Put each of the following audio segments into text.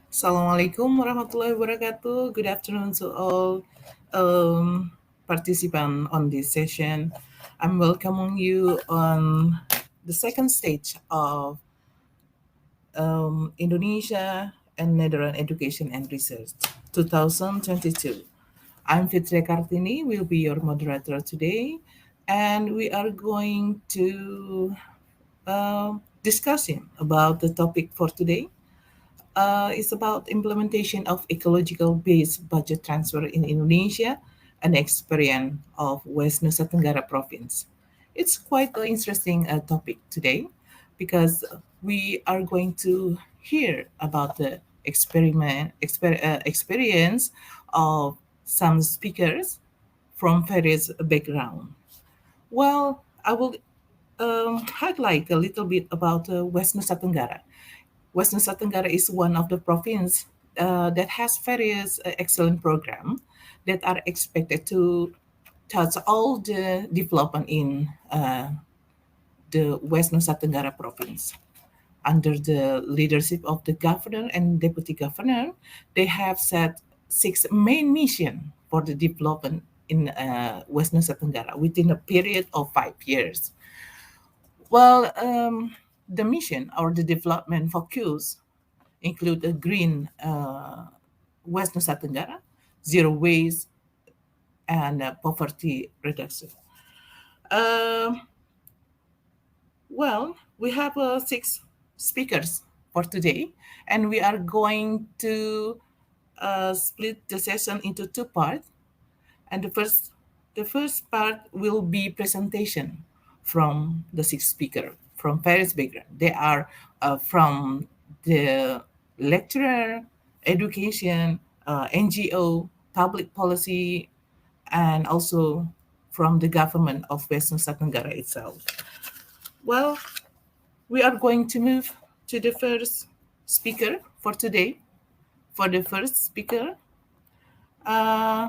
Assalamualaikum warahmatullahi wabarakatuh. Good afternoon to all um, participants on this session. I'm welcoming you on the second stage of Indonesia and Netherlands Education and Research 2022. I'm Fitria Kartini, will be your moderator today, and we are going to discussing about the topic for today. It's about implementation of ecological-based budget transfer in Indonesia and experience of West Nusa Tenggara province. It's quite an interesting topic today because we are going to hear about the experience of some speakers from various background. Well, I will highlight a little bit about West Nusa Tenggara. West Nusa Tenggara is one of the province that has various excellent programs that are expected to touch all the development in the West Nusa Tenggara province. Under the leadership of the governor and deputy governor, they have set six main missions for the development in West Nusa Tenggara within a period of 5 years. Well, the mission or the development focus include a green West Nusa Tenggara, zero waste, and poverty reduction. Uh, well, we have six speakers for today, and we are going to split the session into two parts. And the first part will be presentation from the six speaker from various background. They are from the lecturer, education, NGO, public policy, and also from the government of West Nusa Tenggara itself. Well, we are going to move to the first speaker for today. For the first speaker, uh,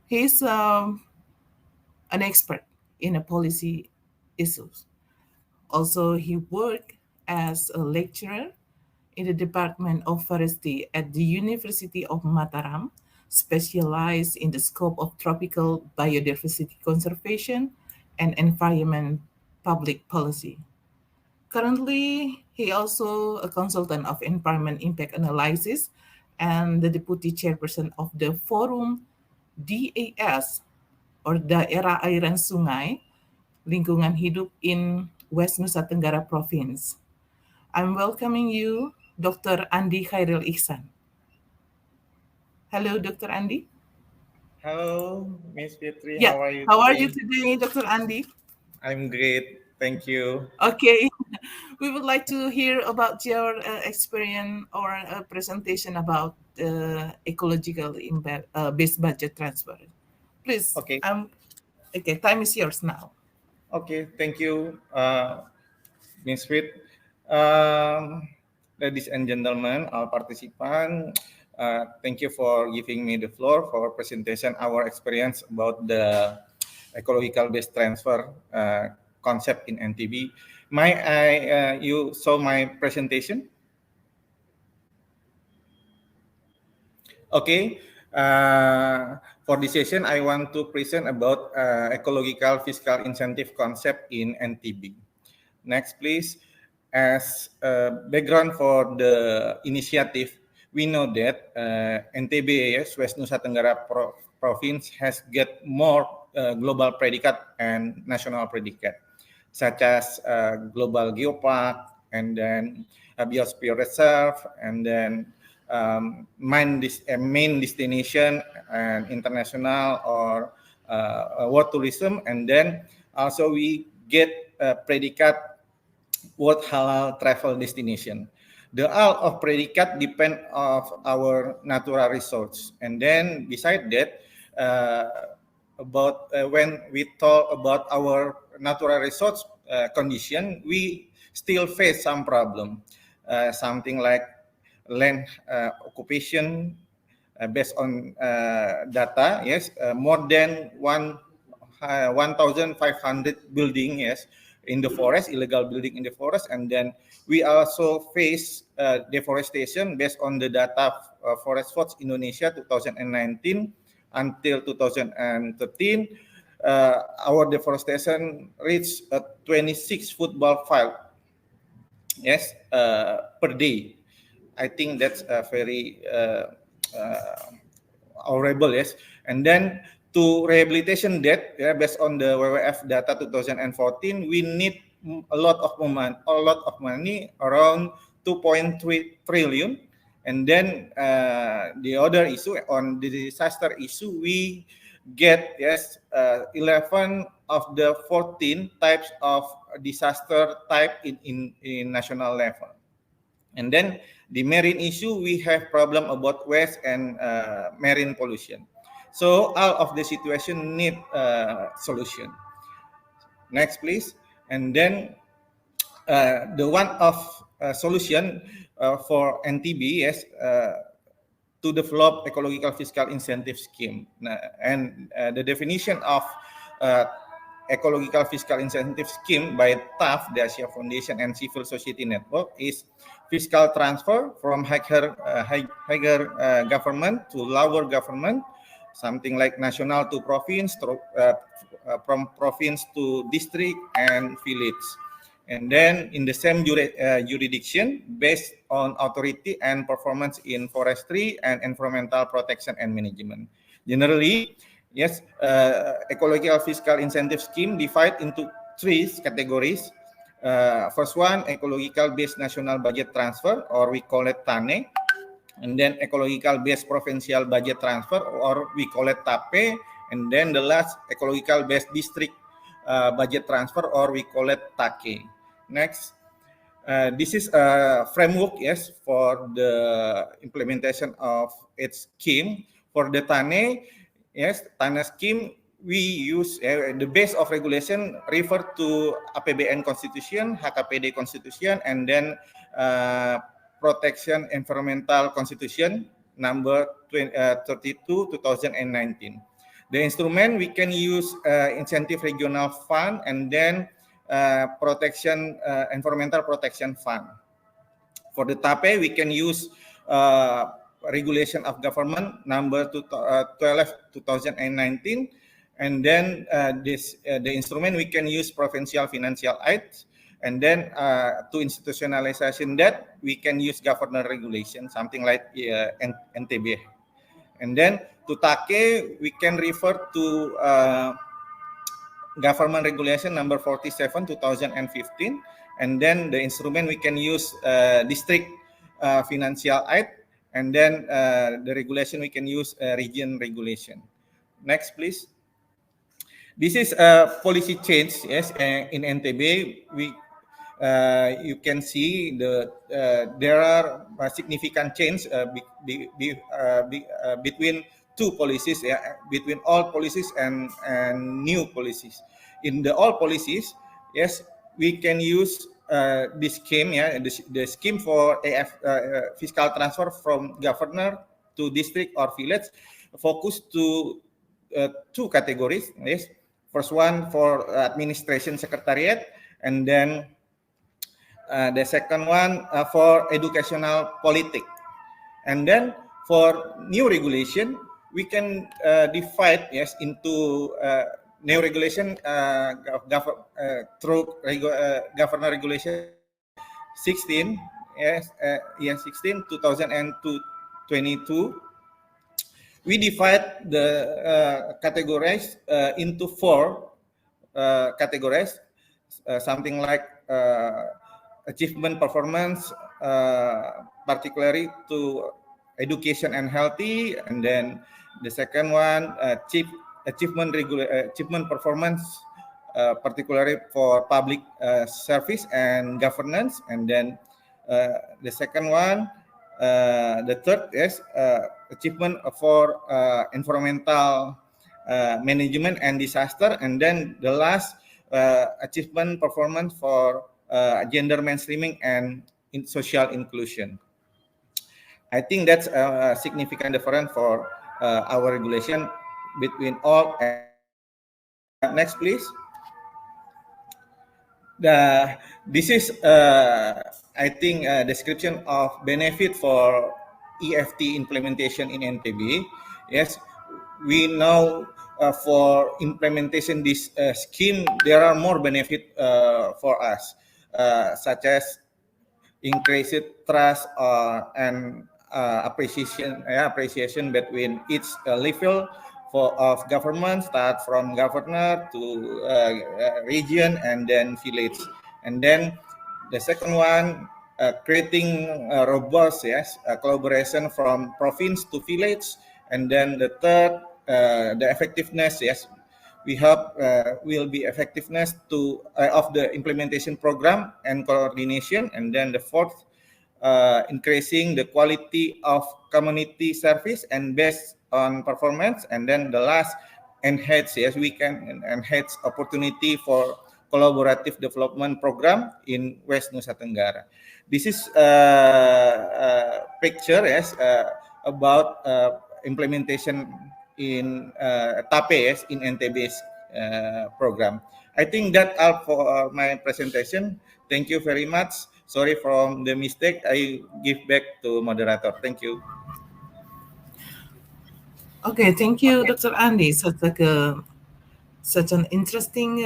he's an expert in a policy issues. Also, he worked as a lecturer in the Department of Forestry at the University of Mataram, specialized in the scope of tropical biodiversity conservation and environment public policy. Currently, he also a consultant of environment impact analysis and the deputy chairperson of the Forum DAS or Daerah Aliran Sungai Lingkungan Hidup in West Nusa Tenggara Province. I'm welcoming you, Dr. Andi Khairil Ihsan. Hello, Dr. Andi. Hello, Miss Fitri. Yeah, How are you how are you today? today, Dr. Andi? I'm great. Thank you. Okay, we would like to hear about your experience or a presentation about ecological impact based budget transfer. Please, Okay. okay, time is yours now. Okay. Thank you, Miss Fit. Um, Ladies and gentlemen, all participants, thank you for giving me the floor for presentation our experience about the ecological-based transfer concept in NTB. You saw my presentation? Okay. For this session, I want to present about ecological fiscal incentive concept in NTB. Next, please. As background for the initiative, we know that NTB, West Nusa Tenggara Province, has get more global predicate and national predicate, such as global geopark, and then biosphere reserve, and then main destination and international or world tourism, and then also we get predicate world halal travel destination. The all of predicate depend of our natural resource, and then beside that, about when we talk about our natural resource condition, we still face some problem, something like land occupation based on data. Yes, more than 1,500 building. Yes, in the forest, illegal building in the forest, and then we also face deforestation based on the data Forest Watch Indonesia 2019 until 2013. Our deforestation reached 26 football field, yes, per day. I think that's very horrible, yes. And then to rehabilitation debt, yeah, based on the WWF data 2014, we need a lot of money, around 2.3 trillion. And then the other issue on the disaster issue, we get, yes, 11 of the 14 types of disaster type in national level. And then the marine issue, we have problem about waste and marine pollution. So all of the situation need solution. Next, please. And then the one of solution for NTB is to develop ecological fiscal incentive scheme. And the definition of uh, ecological fiscal incentive scheme by TAF, the Asia Foundation and Civil Society Network, is fiscal transfer from higher government to lower government, something like national to province, from province to district and village. And then in the same jurisdiction based on authority and performance in forestry and environmental protection and management. Generally, yes, ecological fiscal incentive scheme divide into three categories. First one, ecological-based national budget transfer, or we call it TANE. And then ecological-based provincial budget transfer, or we call it TAPE. And then the last, ecological-based district budget transfer, or we call it TAKE. Next, this is a framework, yes, for the implementation of its scheme. For the TANE, yes, TANE scheme, we use the base of regulation refer to APBN Constitution, HKPD Constitution, and then Protection Environmental Constitution number 32 2019. The instrument we can use incentive regional fund and then environmental protection fund. For the TAPE, we can use regulation of government number 12 2019, and then the instrument we can use provincial financial aid, and then to institutionalization that we can use governor regulation, something like NTB. And then to TAKE, we can refer to government regulation number 47 2015, and then the instrument we can use district financial aid, and then the regulation we can use region regulation. Next, please. This is a policy change, yes, in NTB. You can see there are significant change between two policies, between old policies and new policies. In the old policies, yes, we can use this scheme, the scheme for fiscal transfer from governor to district or village, focus to two categories. Yes, first one for administration secretariat, and then the second one for educational politics. And then for new regulation, we can divide, yes, into new regulation through governor regulation 16, yes, 16 2022. We divide the categories into four categories, something like achievement performance, particularly to education and healthy, and then the second one, achievement performance, particularly for public service and governance, and then the second one, the third is achievement for environmental management and disaster, and then the last achievement performance for gender mainstreaming and social inclusion. I think that's a significant difference for our regulation between all and new. Next, please. this is I think a description of benefit for EFT implementation in NTB. Yes, we know for implementation this scheme there are more benefit for us, such as increased trust and appreciation between each level of government, start from governor to region and then village. And then the second one, creating a robust collaboration from province to village. And then the third, the effectiveness, yes, we hope will be effectiveness to of the implementation program and coordination. And then the fourth, increasing the quality of community service and based on performance. And then the last, enhance, yes, we can enhance opportunity for collaborative development program in West Nusa Tenggara. This is a picture, yes, about implementation in TAPE, yes, in NTB's program. I think that all for my presentation. Thank you very much. Sorry from the mistake. I give back to moderator. Thank you. Okay, thank you, Dr. Andy. Such an interesting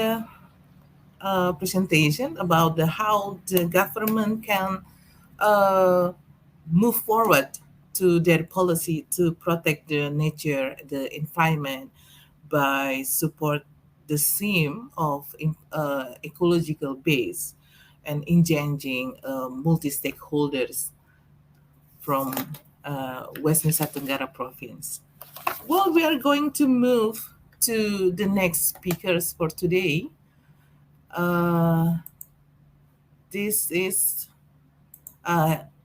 presentation about how the government can uh, move forward to their policy to protect the nature, the environment, by support the theme of ecological base and engaging multi-stakeholders from West Nusa Tenggara province. Well, we are going to move to the next speakers for today. Uh, this is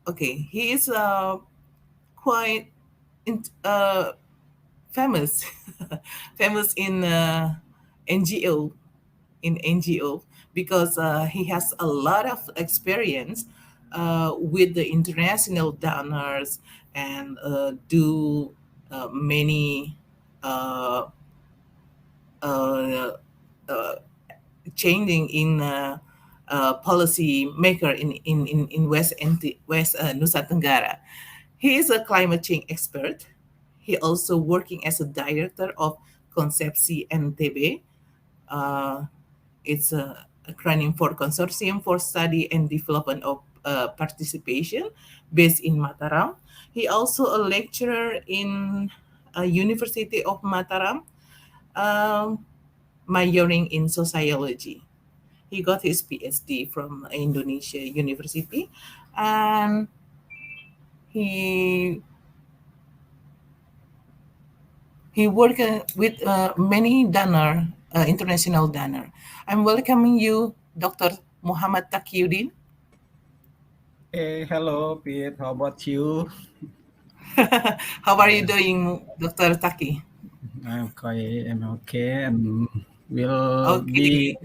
okay. He is quite famous, famous in NGO, in NGO, because he has a lot of experience with the international donors and do many uh, uh, uh, changing in policy maker in West Nusa Tenggara. He is a climate change expert. He also working as a director of Konsepsi NTB. Uh, it's a acronym for Consortium for Study and Development of Participation, based in Mataram. He also a lecturer in University of Mataram, um, majoring in sociology. He got his PhD from Indonesia University, and he he worked with many donor, international donor. I'm welcoming you, Dr. Muhammad Taqiyuddin. Hey, hello, Pete. How about you? How are you doing, Dr. Taki? I'm okay, and will Okay, be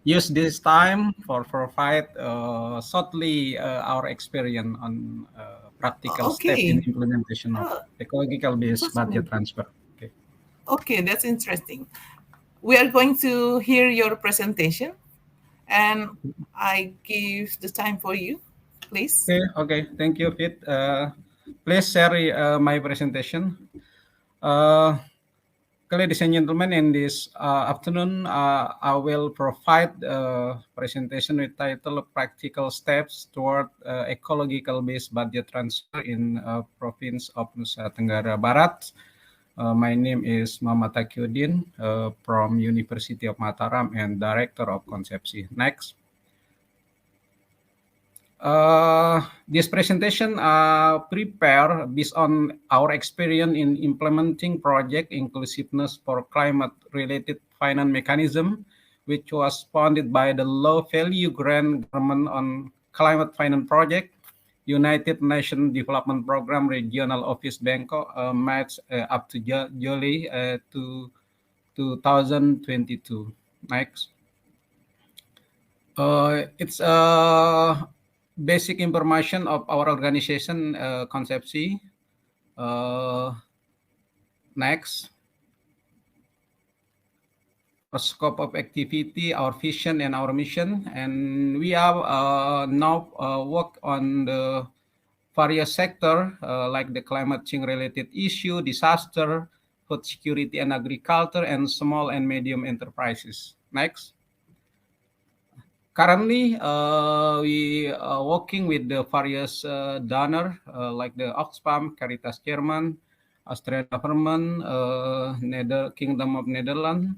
use this time for provide shortly our experience on practical step in okay. implementation of Uh, ecological-based budget fascinating. transfer. Okay. Okay, that's interesting. We are going to hear your presentation, and I give the time for you, please. Okay. Thank you, Pete. Please share my presentation. Uh, Ladies and gentlemen, in this afternoon, I will provide a presentation with title Practical Steps Toward Ecological-based Budget Transfer in Province of Nusa Tenggara Barat. My name is Muhammad Taqiyuddin from University of Mataram and Director of Konsepsi. Next. This presentation prepare based on our experience in implementing project inclusiveness for climate-related finance mechanism, which was funded by the low value grant government on climate finance project, United Nations Development Program Regional Office Bangkok, match up to July to 2022. Next. It's basic information of our organization, Konsepsi. Next. our scope of activity, our vision, and our mission. And we have now work on the various sector like the climate change related issue, disaster, food security and agriculture, and small and medium enterprises. Next. Currently, we are working with the various donor like the Oxfam, Caritas Jerman, Australian government, Kingdom of Netherlands,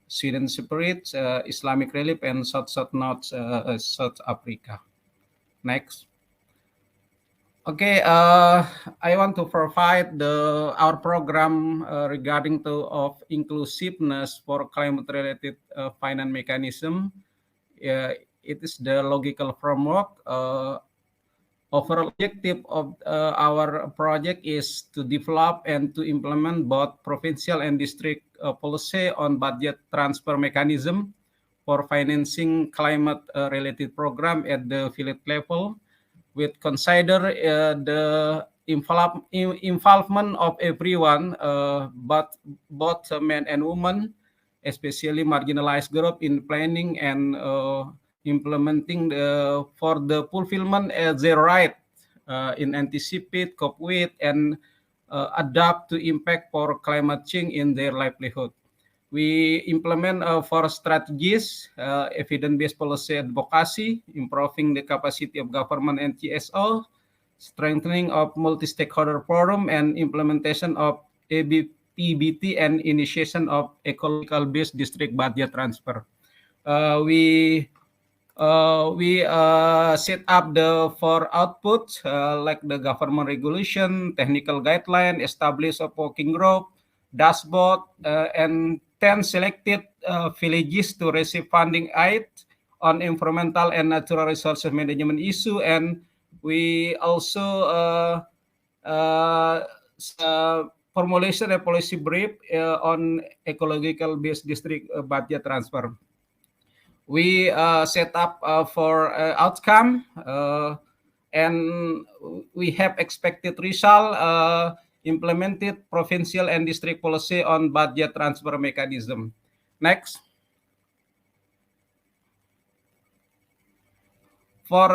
Sweden Separate, Islamic Relief, and South Africa. Next. Okay, I want to provide our program regarding of inclusiveness for climate-related finance mechanism. It is the logical framework. Overall objective of our project is to develop and to implement both provincial and district policy on budget transfer mechanism for financing climate-related program at the village level, with consider the involvement of everyone, but both men and women, especially marginalized group in planning and implementing for the fulfillment as their right in anticipate, cope with, and adapt to impact for climate change in their livelihood. We implement four strategies: evidence-based policy advocacy, improving the capacity of government and TSO, strengthening of multi-stakeholder forum, and implementation of ABPBT and initiation of ecological-based district budget transfer. We set up the four outputs like the government regulation, technical guideline, establish a working group, dashboard, and 10 selected villages to receive funding aid on environmental and natural resources management issue. And we also formulation a policy brief on ecological-based district budget transfer. We set up for outcome and we have expected result implemented provincial and district policy on budget transfer mechanism. Next. For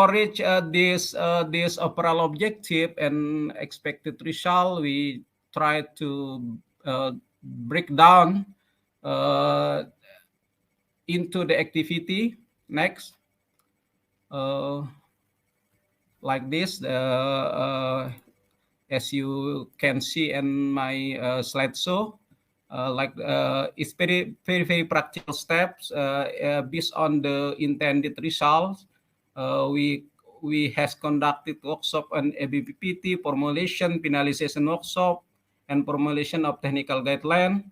reach this overall objective and expected result, we try to break down into the activity. Next. Like this, as you can see in my slideshow, it's very practical steps based on the intended results. We has conducted workshop on ABPPT, formulation, finalization workshop, and formulation of technical guideline.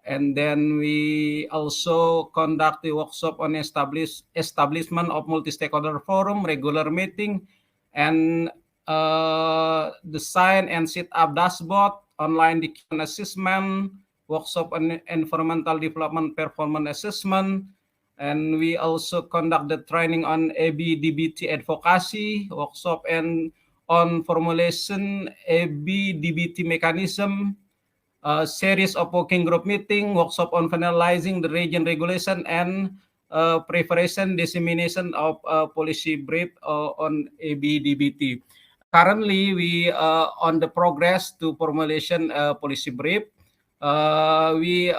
And then we also conduct the workshop on establishment of multi-stakeholder forum, regular meeting, and design and set up dashboard, online assessment, workshop on environmental development performance assessment. And we also conduct the training on ABDBT advocacy, workshop and on formulation ABDBT mechanism, series of working group meeting, workshop on finalizing the region regulation, and preparation, dissemination of policy brief on ABDBT. Currently, we on the progress to formulation policy brief. We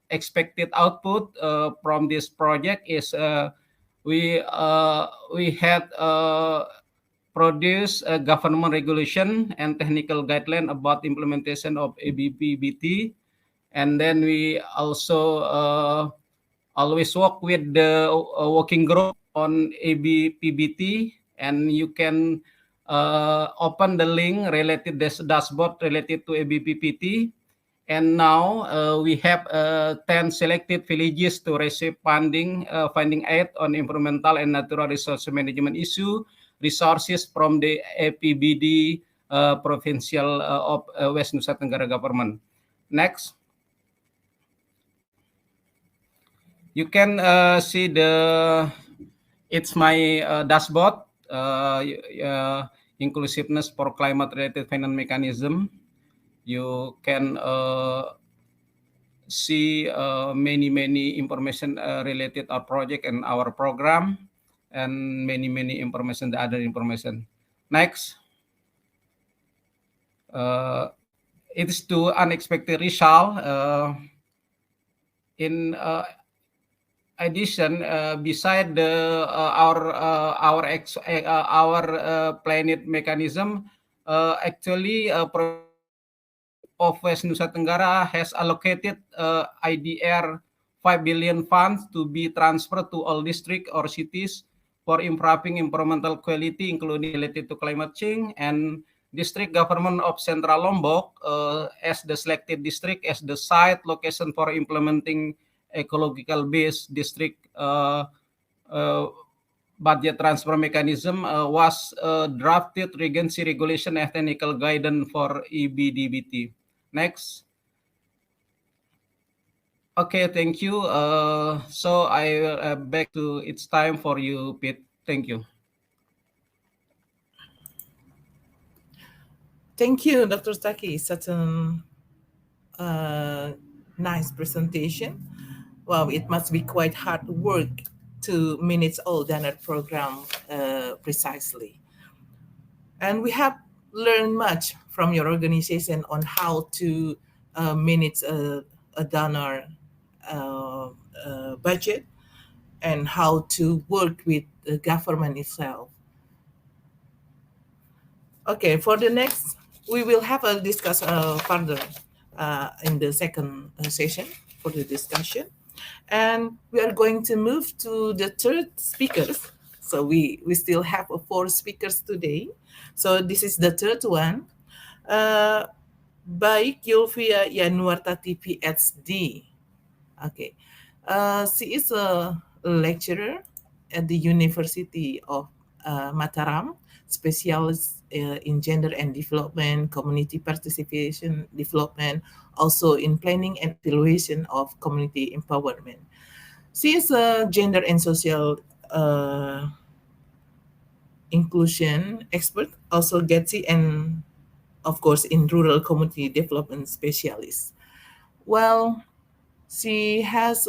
expected output from this project is we had produce a government regulation and technical guideline about implementation of ABPBT. And then we also always work with the working group on ABPBT, and you can open the link related this dashboard related to ABPBT. And now we have 10 selected villages to receive funding aid on environmental and natural resource management issue, resources from the APBD provincial of West Nusa Tenggara government. Next. You can see it's my dashboard, inclusiveness for climate-related finance mechanism. You can see many information related our project and our program, and many information, the other information. Next, it is to unexpected result. In addition, beside the our planet mechanism, actually, of West Nusa Tenggara has allocated IDR 5 billion funds to be transferred to all districts or cities for improving environmental quality, including related to climate change. And district government of Central Lombok as the selected district as the site location for implementing ecological-based district uh, budget transfer mechanism was drafted Regency Regulation and Technical Guidance for EBDBT. Next. Okay, thank you. So I will back to it's time for you, Pete. Thank you. Thank you, Dr. Taki. Such an uh, nice presentation. Wow, it must be quite hard work to manage all donor program precisely. And we have learned much from your organization on how to manage a donor budget and how to work with the government itself. Okay, for the next, we will have a discuss further in the second session for the discussion. And we are going to move to the third speakers. So we still have four speakers today. So this is the third one. Uh, Baik Yulvia Yanuartati PhD. Okay. She is a lecturer at the University of Mataram, specialist in gender and development, community participation development, also in planning and evaluation of community empowerment. She is a gender and social inclusion expert, also GETSI, and of course in rural community development specialist. Well, she has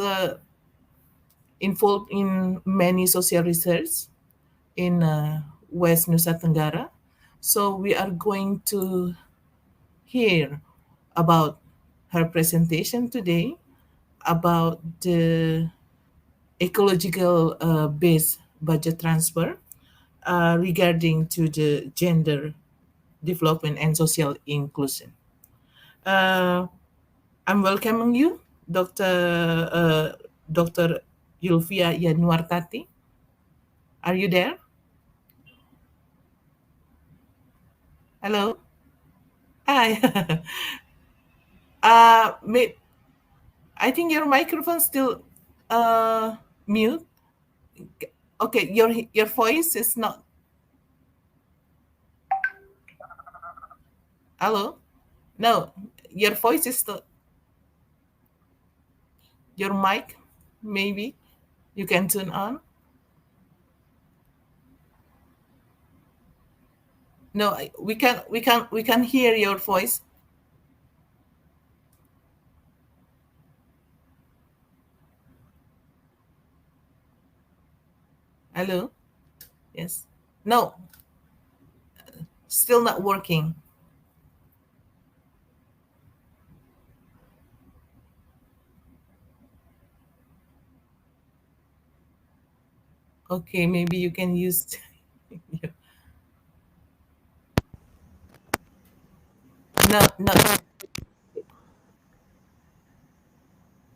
involved in many social research in West Nusa Tenggara. So we are going to hear about her presentation today about the ecological based budget transfer regarding to the gender development and social inclusion. Uh, I'm welcoming you, Dr. Yulvia Yanuartati. Are you there? Hello? Hi. May, I think your microphone still mute. Okay, your voice is not. Hello? No, your voice is still. Your mic, maybe you can turn on. No, we can hear your voice. Hello? Yes. No, still not working. Okay, maybe you can use. No, no.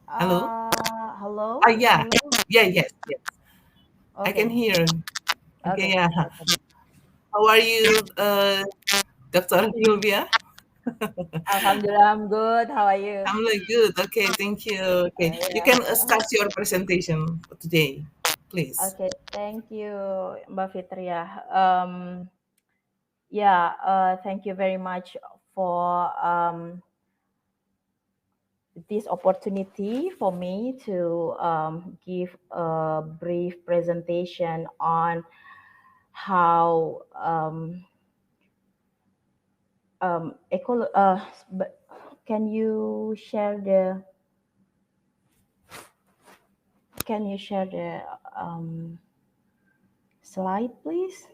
Hello? Hello? Yeah. Hello? Yeah, yes, yes. I can Okay. hear. Okay, Okay. yeah. Okay. How are you, Dr. Yulvia? Alhamdulillah, I'm good. How are you? I'm really good. Okay, thank you. Okay, you can Yeah. start your presentation for today, please. Okay. Thank you, Mbak Fitria. Yeah. Thank you very much for this opportunity for me to give a brief presentation on how can you share the can you share the slide, please?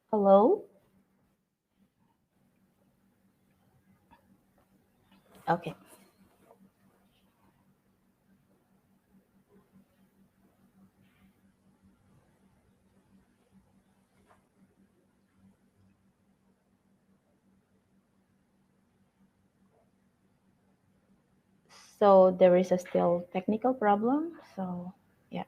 Hello? Okay. So there is a still technical problem. So yeah.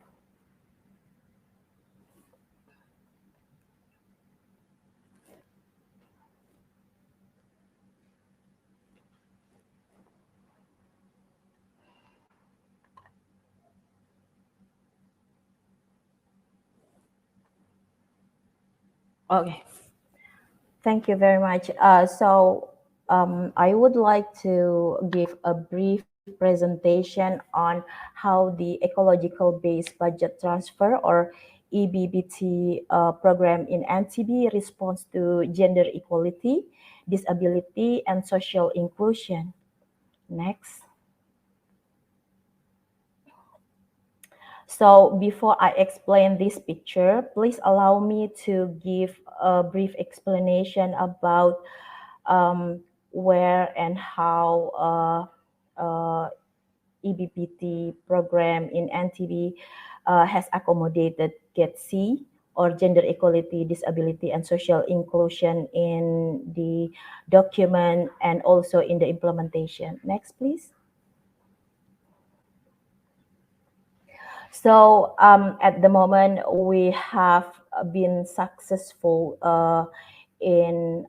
Okay. Thank you very much. I would like to give a brief presentation on how the ecological-based budget transfer or EBBT program in NTB responds to gender equality, disability, and social inclusion. Next. So before I explain this picture, please allow me to give a brief explanation about where and how EBBT program in NTB has accommodated GET-C or gender equality, disability, and social inclusion in the document and also in the implementation. Next, please. So at the moment, we have been successful in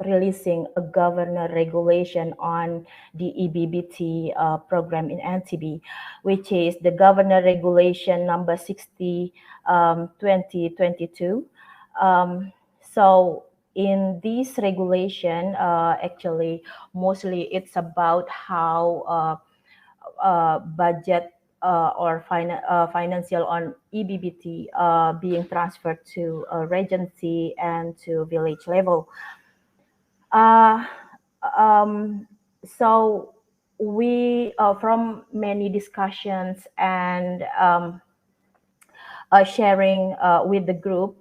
releasing a governor regulation on the EBBT program in NTB, which is the governor regulation number 60, 2022. So in this regulation, actually, mostly it's about how budget or financial on EBBT being transferred to regency and to village level. So we, from many discussions and sharing with the group,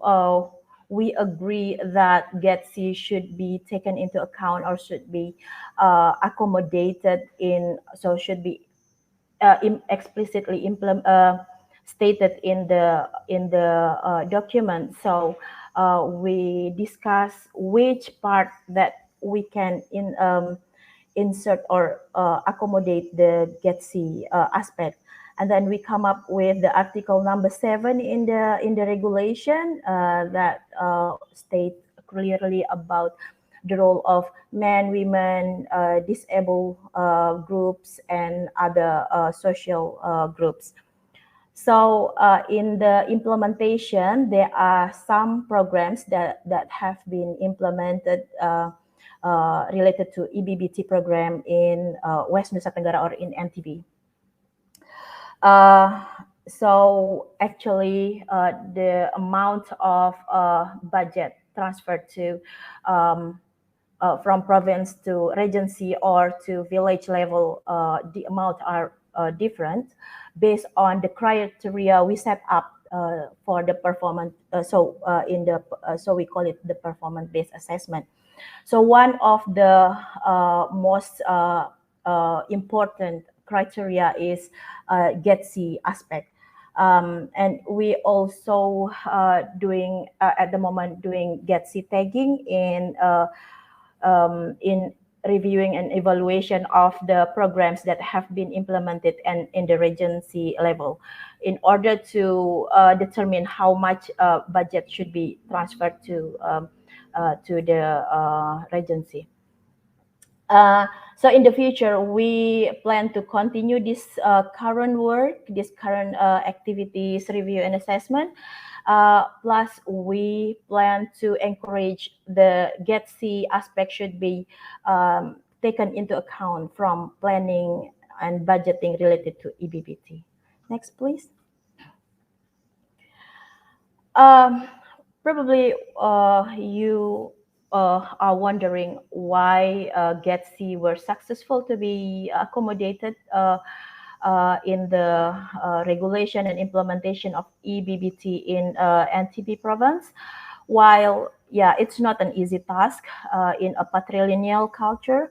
we agree that GET-C should be taken into account or should be accommodated in, so should be explicitly stated in the document. So we discuss which part that we can insert or accommodate the GET-C aspect, and then we come up with the article number 7 in the regulation that state clearly about the role of men, women, disabled groups, and other social groups. So in the implementation, there are some programs that have been implemented related to EBBT program in West Nusa Tenggara or in NTB. So actually, the amount of budget transferred to from province to regency or to village level, the amount are different based on the criteria we set up for the performance. So we call it the performance-based assessment. So one of the most important criteria is GET-C aspect. And we also doing at the moment doing GET-C tagging in reviewing and evaluation of the programs that have been implemented and in the regency level in order to determine how much budget should be transferred to the regency. So in the future, we plan to continue this current work, this current activities, review and assessment. Plus, we plan to encourage the GET-C aspect should be taken into account from planning and budgeting related to EBBT. Next, please. Um, Probably you are wondering why GETC were successful to be accommodated in the regulation and implementation of EBBT in NTB province. While, yeah, it's not an easy task in a patrilineal culture.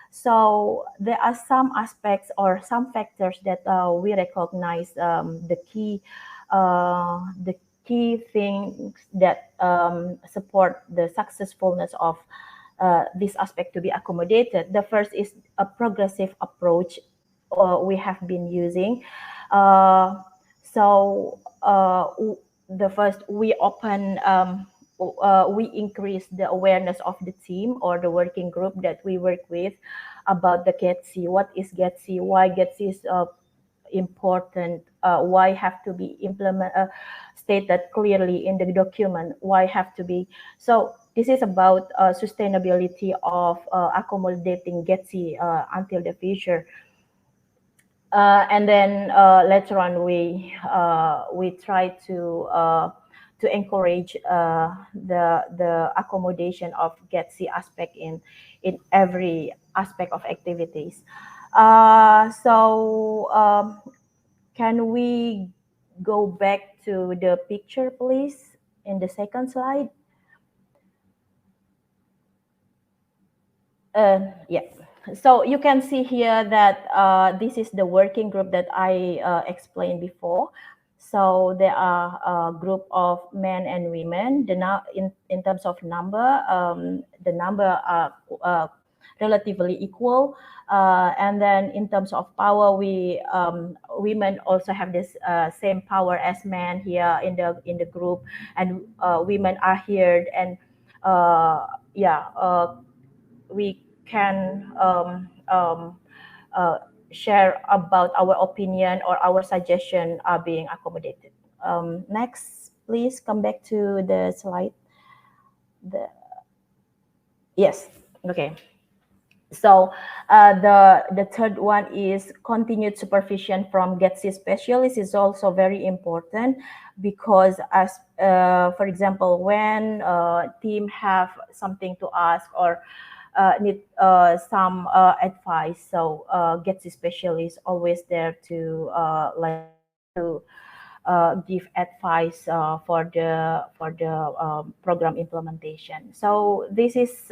So there are some aspects or some factors that we recognize the key things that support the successfulness of this aspect to be accommodated. The first is a progressive approach we have been using. Uh, so the first we open we increase the awareness of the team or the working group that we work with about the GETC. What is GETC? Why GETC is important? Why have to be stated clearly in the document? Why have to be? So this is about sustainability of accommodating GETC until the future. And then later on, we try to encourage the accommodation of GETC aspect in every aspect of activities. Can we go back to the picture, please, in the second slide? Yeah. So you can see here that this is the working group that I explained before. So there are a group of men and women. In terms of number, the number are relatively equal. And then in terms of power, women also have this same power as men here in the group, and women are here and yeah. We can uh, share about our opinion or our suggestion are being accommodated. Next, please come back to the slide. The, yes, okay. So the third one is continued supervision from GETC specialists is also very important because as for example when team have something to ask or need some advice, so GETC specialist always there to to give advice for the program implementation. So this is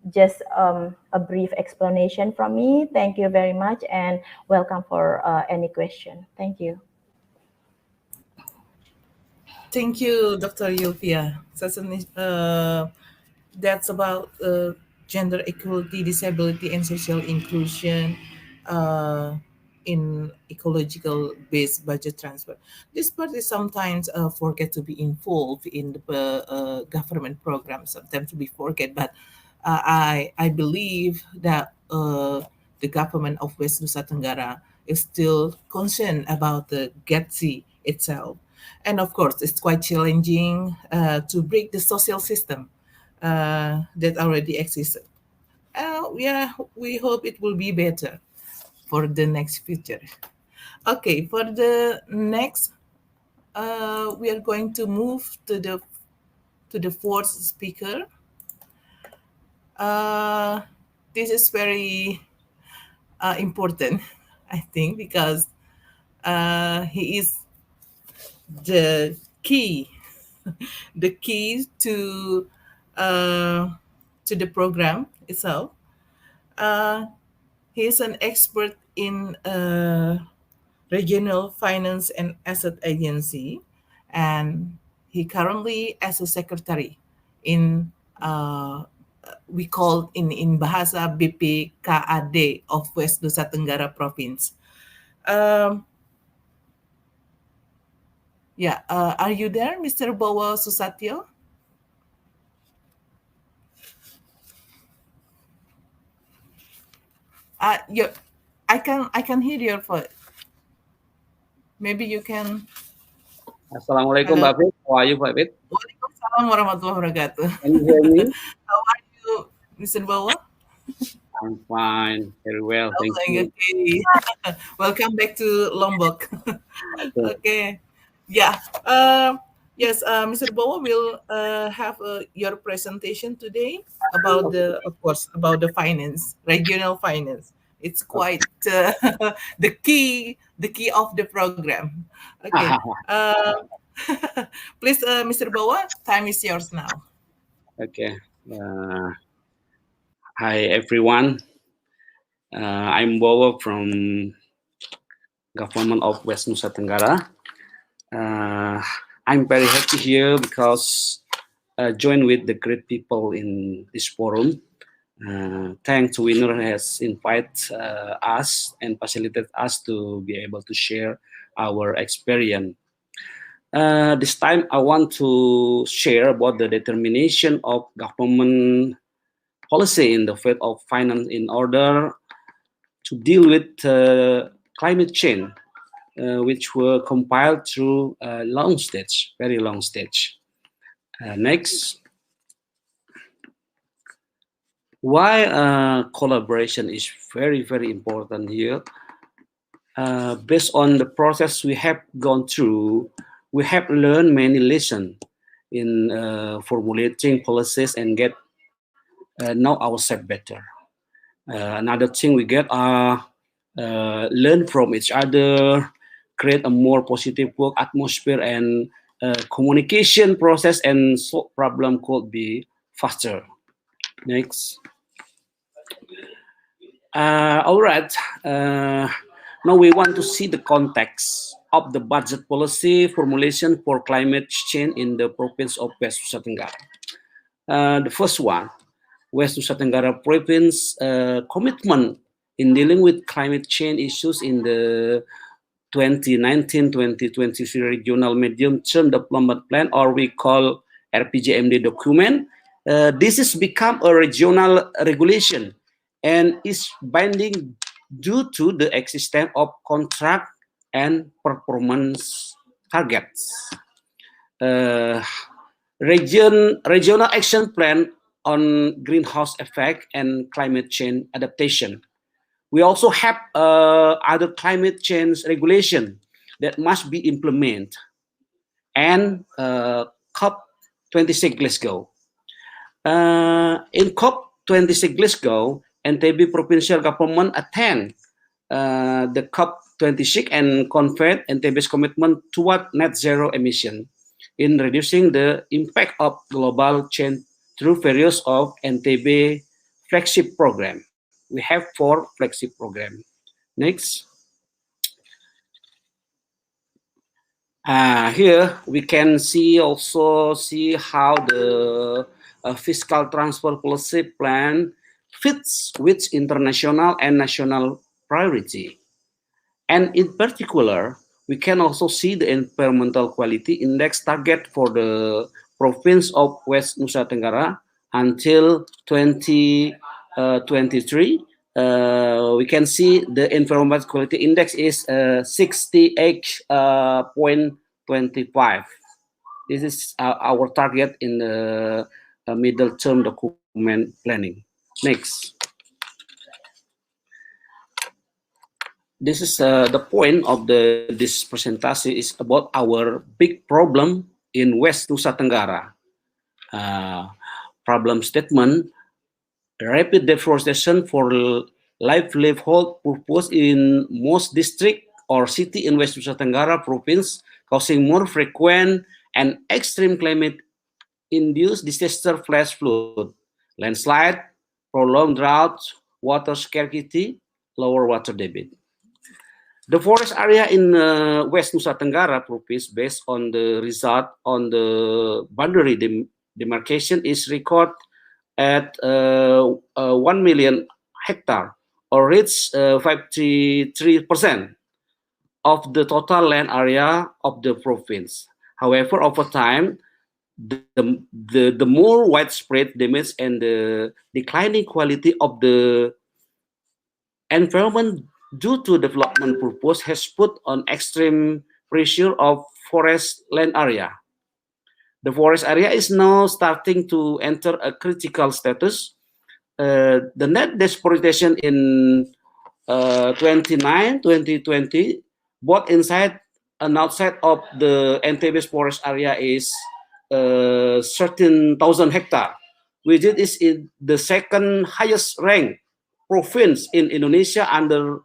just a brief explanation from me. Thank you very much and welcome for any question. Thank you. Thank you, Dr. Yulvia. That's about gender equality, disability, and social inclusion uh, in ecological-based budget transfer. This part is sometimes forget to be involved in the government programs. Sometimes we forget, but I believe that the government of West Nusa Tenggara is still concerned about the GETC itself. And of course, it's quite challenging to break the social system that already exists. Yeah, we hope it will be better for the next future. Okay, for the next, we are going to move to the fourth speaker. Uh, this is very important, I think, because he is the key, the key uh, to the program itself. Uh, he is an expert in regional finance and asset agency, and he currently as a secretary in we call in bahasa BPKAD of West Nusa Tenggara province. Um, yeah, are you there, Mr. Bowo Susatyo? You, I can hear your voice. Maybe you can. Assalamualaikum, Halo. Mbak Fit. How are you, Mbak Fit? Waalaikumsalam warahmatullahi wabarakatuh. Can you hear me? How are you, Mr. Bowo? I'm fine, very well, thank you. Okay. Welcome back to Lombok. Okay. Okay. Yeah. Yes, Mr. Bowo will have your presentation today about Okay. of course, about the finance, regional finance. It's Okay. quite the key of the program. Okay, please, Mr. Bowo, time is yours now. Okay. Uh, Hi everyone. I'm Bowo from Government of West Nusa Tenggara. Uh, I'm very happy here because join with the great people in this forum. Thanks to Winner has invited us and facilitated us to be able to share our experience. This time I want to share about the determination of government policy in the field of finance in order to deal with climate change, which were compiled through a long stage, very long stage. Next, why collaboration is very, very important here. Based on the process we have gone through, we have learned many lessons in formulating policies and get know ourselves better. Another thing we get are learn from each other, create a more positive work atmosphere, and communication process and solve problem could be faster. Next. All right. Now we want to see the context of the budget policy formulation for climate change in the province of West Nusa Tenggara. The first one, West Nusa Tenggara province commitment in dealing with climate change issues in the 2019-2023 regional medium-term development plan, or we call RPJMD document. This has become a regional regulation and is binding due to the existence of contract and performance targets. Uh, Regional action plan on greenhouse effect and climate change adaptation. We also have other climate change regulation that must be implemented, and COP26 Glasgow. In COP26 Glasgow, NTB provincial government attend the COP26 and confirmed NTB's commitment toward net zero emission in reducing the impact of global change through various of NTB flagship program. We have 4 flagship program. Next. Here we can see how the fiscal transfer policy plan fits with international and national priority. And in particular, we can also see the environmental quality index target for the province of West Nusa Tenggara until 2023. We can see the environmental quality index is 68.25. This is our target in the middle term document planning. Next. This is the point of this presentation is about our big problem in West Nusa Tenggara. Problem statement: rapid deforestation for livelihood purpose in most district or city in West Nusa Tenggara province, causing more frequent and extreme climate-induced disaster, flash flood, landslide, prolonged drought, water scarcity, lower water debit. The forest area in West Nusa Tenggara province, based on the result on the boundary demarcation, is recorded at 1 million hectare, or reach 53% of the total land area of the province. However, over time, the more widespread damage and the declining quality of the environment due to development purpose has put on extreme pressure of forest land area. The forest area is now starting to enter a critical status. The net deforestation in 2020, both inside and outside of the NTB's forest area is 13,000 hectare, which is in the second highest ranked province in Indonesia under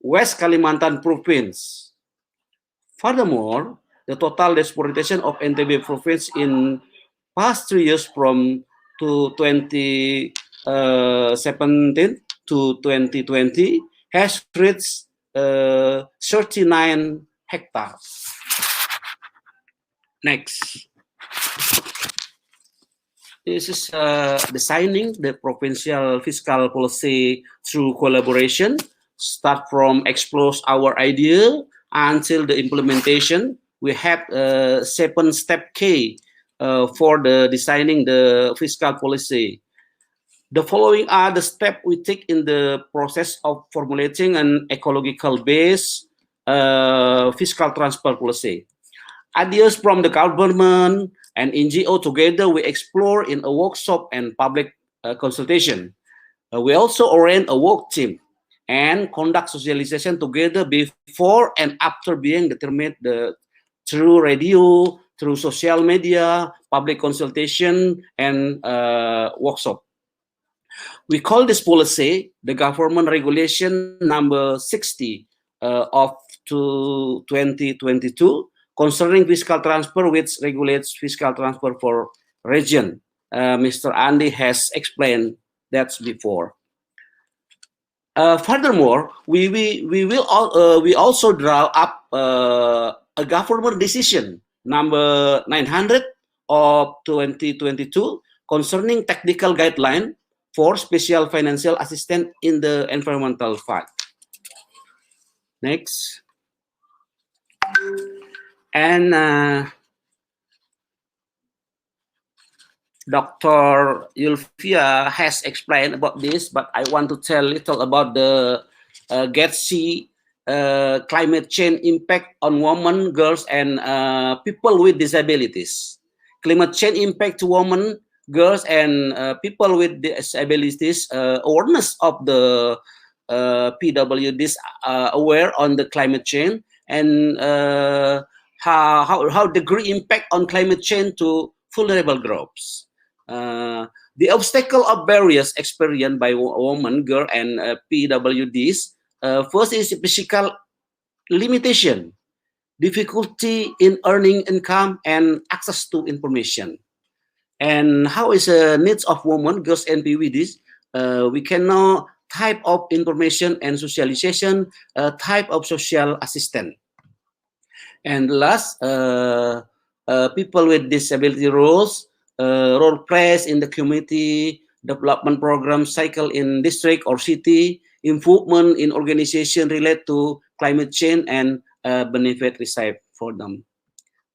West Kalimantan province. Furthermore, the total deforestation of NTB province in past 3 years from 2017 to 2020 has reached 39 hectares. Next. This is designing the provincial fiscal policy through collaboration, start from explore our idea until the implementation. We have 7-step key for the designing the fiscal policy. The following are the steps we take in the process of formulating an ecological-based fiscal transfer policy. Ideas from the government and NGO together we explore in a workshop and public consultation. We also arrange a work team and conduct socialization together before and after being determined through radio, through social media, public consultation, and workshop. We call this policy the Government Regulation number 60 of 2022 concerning fiscal transfer, which regulates fiscal transfer for region. Mr. Andy has explained that before. Furthermore, we also draw up a government decision number 900 of 2022 concerning technical guideline for special financial assistance in the environmental fund. Next. And Dr. Yulvia has explained about this, but I want to tell a little about the GETC climate change impact on women, girls, and people with disabilities. Climate change impact to women, girls, and people with disabilities. Awareness of the PWDs aware on the climate change and how degree impact on climate change to vulnerable groups. The obstacle of barriers experienced by women, girl, and PWDs. First is physical limitation, difficulty in earning income and access to information. And how is the needs of women, girls, and PWDs? We can know type of information and socialization, type of social assistance. And last, people with disability roles, role plays in the community, development program cycle in district or city, improvement in organization related to climate change, and benefit received for them.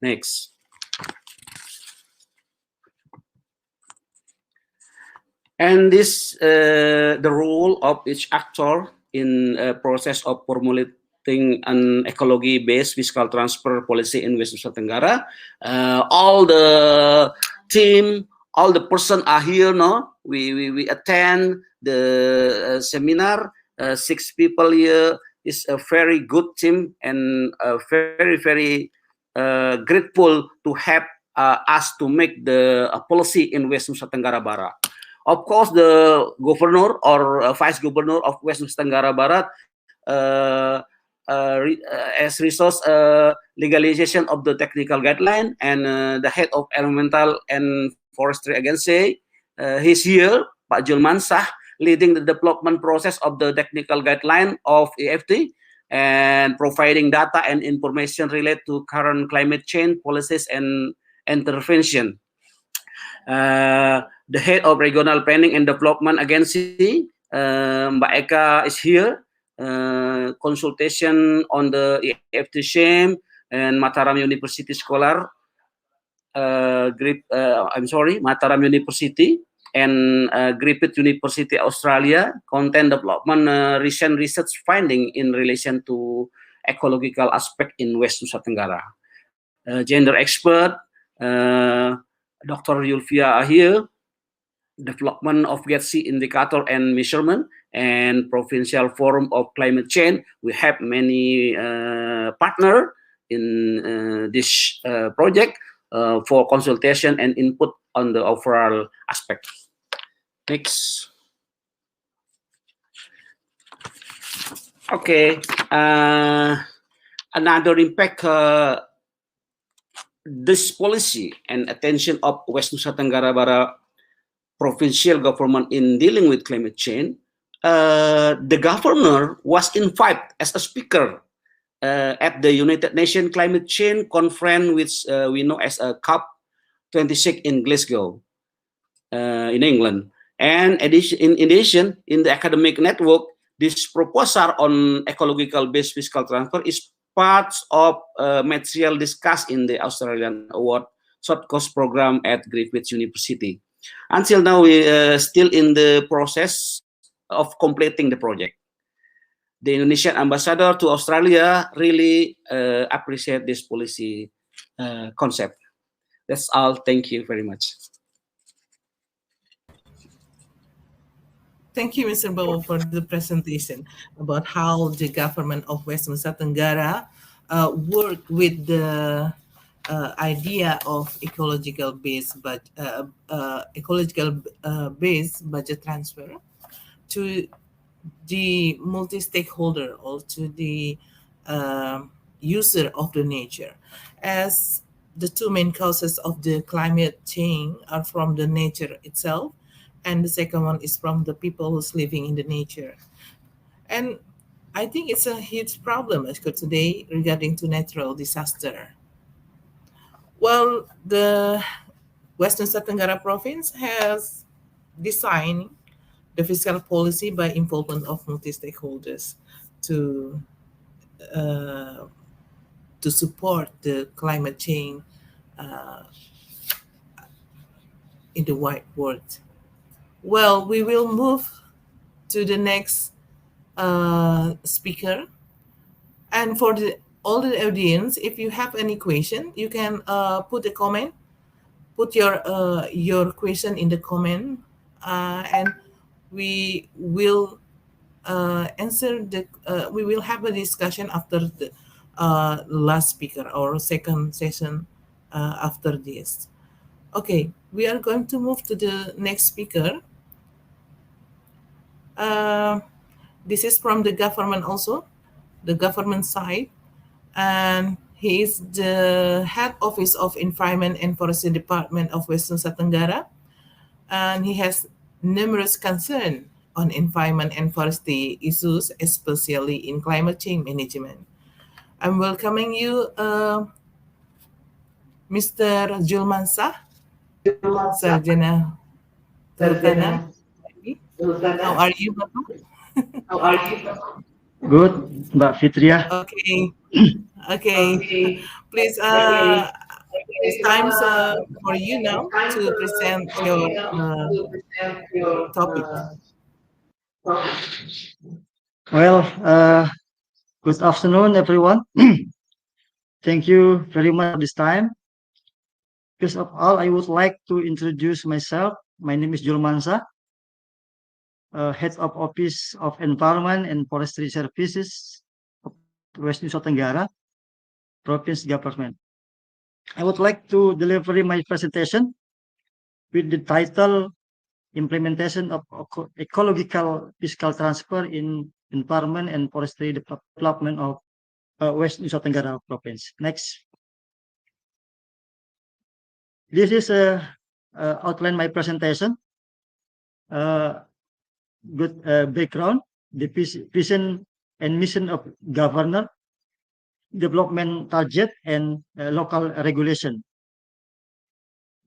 Next. And this the role of each actor in process of formulating an ecology-based fiscal transfer policy in West Nusa Tenggara. All the team, all the person are here. No, we attend the seminar. 6 people here is a very good team and very grateful to have us to make the policy in West Nusa Tenggara Barat. Of course, the governor or vice governor of West Nusa Tenggara Barat as resource legalization of the technical guideline, and the head of environmental and forestry agency, he's here, Pak Julman Shah, leading the development process of the technical guideline of EFT and providing data and information related to current climate change policies and intervention. The head of regional planning and development agency, Mbak Eka, is here. Consultation on the EFT shame and Mataram University scholar, Mataram University and Griffith University Australia, content development recent research finding in relation to ecological aspect in West Nusa Tenggara. Gender expert, Dr. Yulvia here, development of GETC indicator and measurement, and Provincial Forum of Climate Change. We have many partner in this project for consultation and input on the overall aspect. Next. Okay. Another impact this policy and attention of West Nusa Tenggara Barat provincial government in dealing with climate change. The governor was invited as a speaker at the United Nations Climate Change Conference, which we know as a COP26 in Glasgow, in England. And in addition, in the academic network, this proposal on ecological-based fiscal transfer is part of material discussed in the Australian Award short course program at Griffith University. Until now, we still in the process of completing the project. The Indonesian ambassador to Australia really appreciate this policy concept. That's all. Thank you very much. Thank you, Mr. Bowo, for the presentation about how the government of West Nusa Tenggara worked with the idea of ecological-based budget transfer to the multi-stakeholder or to the user of the nature, as the two main causes of the climate change are from the nature itself, and the second one is from the people who's living in the nature. And I think it's a huge problem today regarding to natural disaster. Well, the West Nusa Tenggara province has designed the fiscal policy by involvement of multi-stakeholders to support the climate change in the wide world. Well, we will move to the next speaker. And for all the audience, if you have any question, you can put a comment, put your question in the comment, and we will answer we will have a discussion after the last speaker or second session after this. Okay, we are going to move to the next speaker. This is from the government also, the government side, and he is the head office of Environment and Forestry Department of West Nusa Tenggara, and he has numerous concerns on environment and forestry issues, especially in climate change management. I'm welcoming you, Mr. Julmansah, Sarjana Kehutanan. How are you, Bapak? Good, Mbak Fitria. Okay. Okay. Please, it's time for you now to present your topic. Well, good afternoon, everyone. Thank you very much for this time. First of all, I would like to introduce myself. My name is Julmansah, Head of Office of Environment and Forestry Services of West Nusa Tenggara, Province Government. I would like to deliver my presentation with the title Implementation of Ecological Fiscal Transfer in Environment and Forestry Development of West Nusa Tenggara Province. Next. This is outline my presentation. Good background, the vision and mission of governor, development target, and local regulation.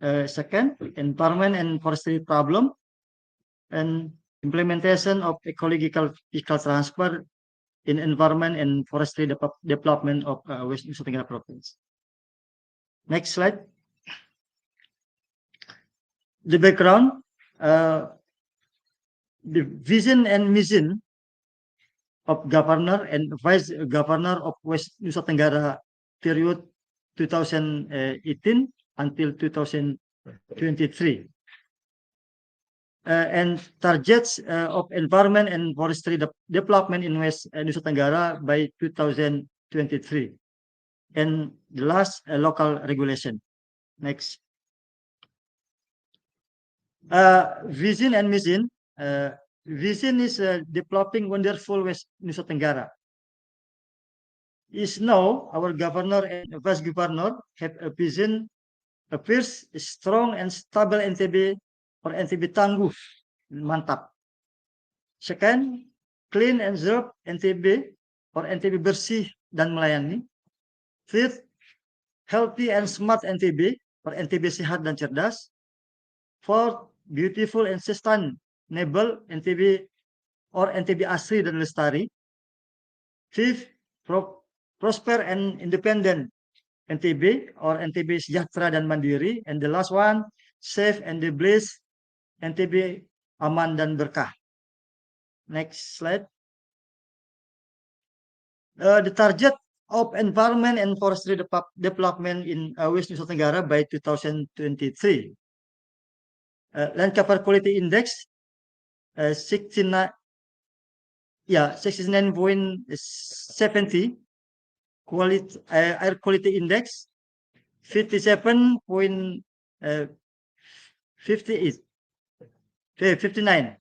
Second, environment and forestry problem, and implementation of ecological fiscal transfer in environment and forestry development of West Nusa Tenggara Province. Next slide. The background, the vision and mission of governor and vice governor of West Nusa Tenggara period 2018 until 2023. And targets of environment and forestry development in West Nusa Tenggara by 2023. And the last, local regulation. Next. Vision and mission. Vision is developing wonderful West Nusa Tenggara. Is now our governor and vice governor have a vision, appears strong and stable NTB or NTB tangguh, mantap. Second, clean and zero NTB or NTB bersih dan melayani. Fifth, healthy and smart NTB or NTB sehat dan cerdas. Fourth, beautiful and sustainable NTB or NTB asri dan lestari. Fifth, prosper and independent NTB or NTB sejahtera dan mandiri. And the last one, safe and blessed NTB aman dan berkah. Next slide. The target of environment and forestry development in West Nusa Tenggara by 2023. Land cover quality index 69.70. Quality air quality index 57.59.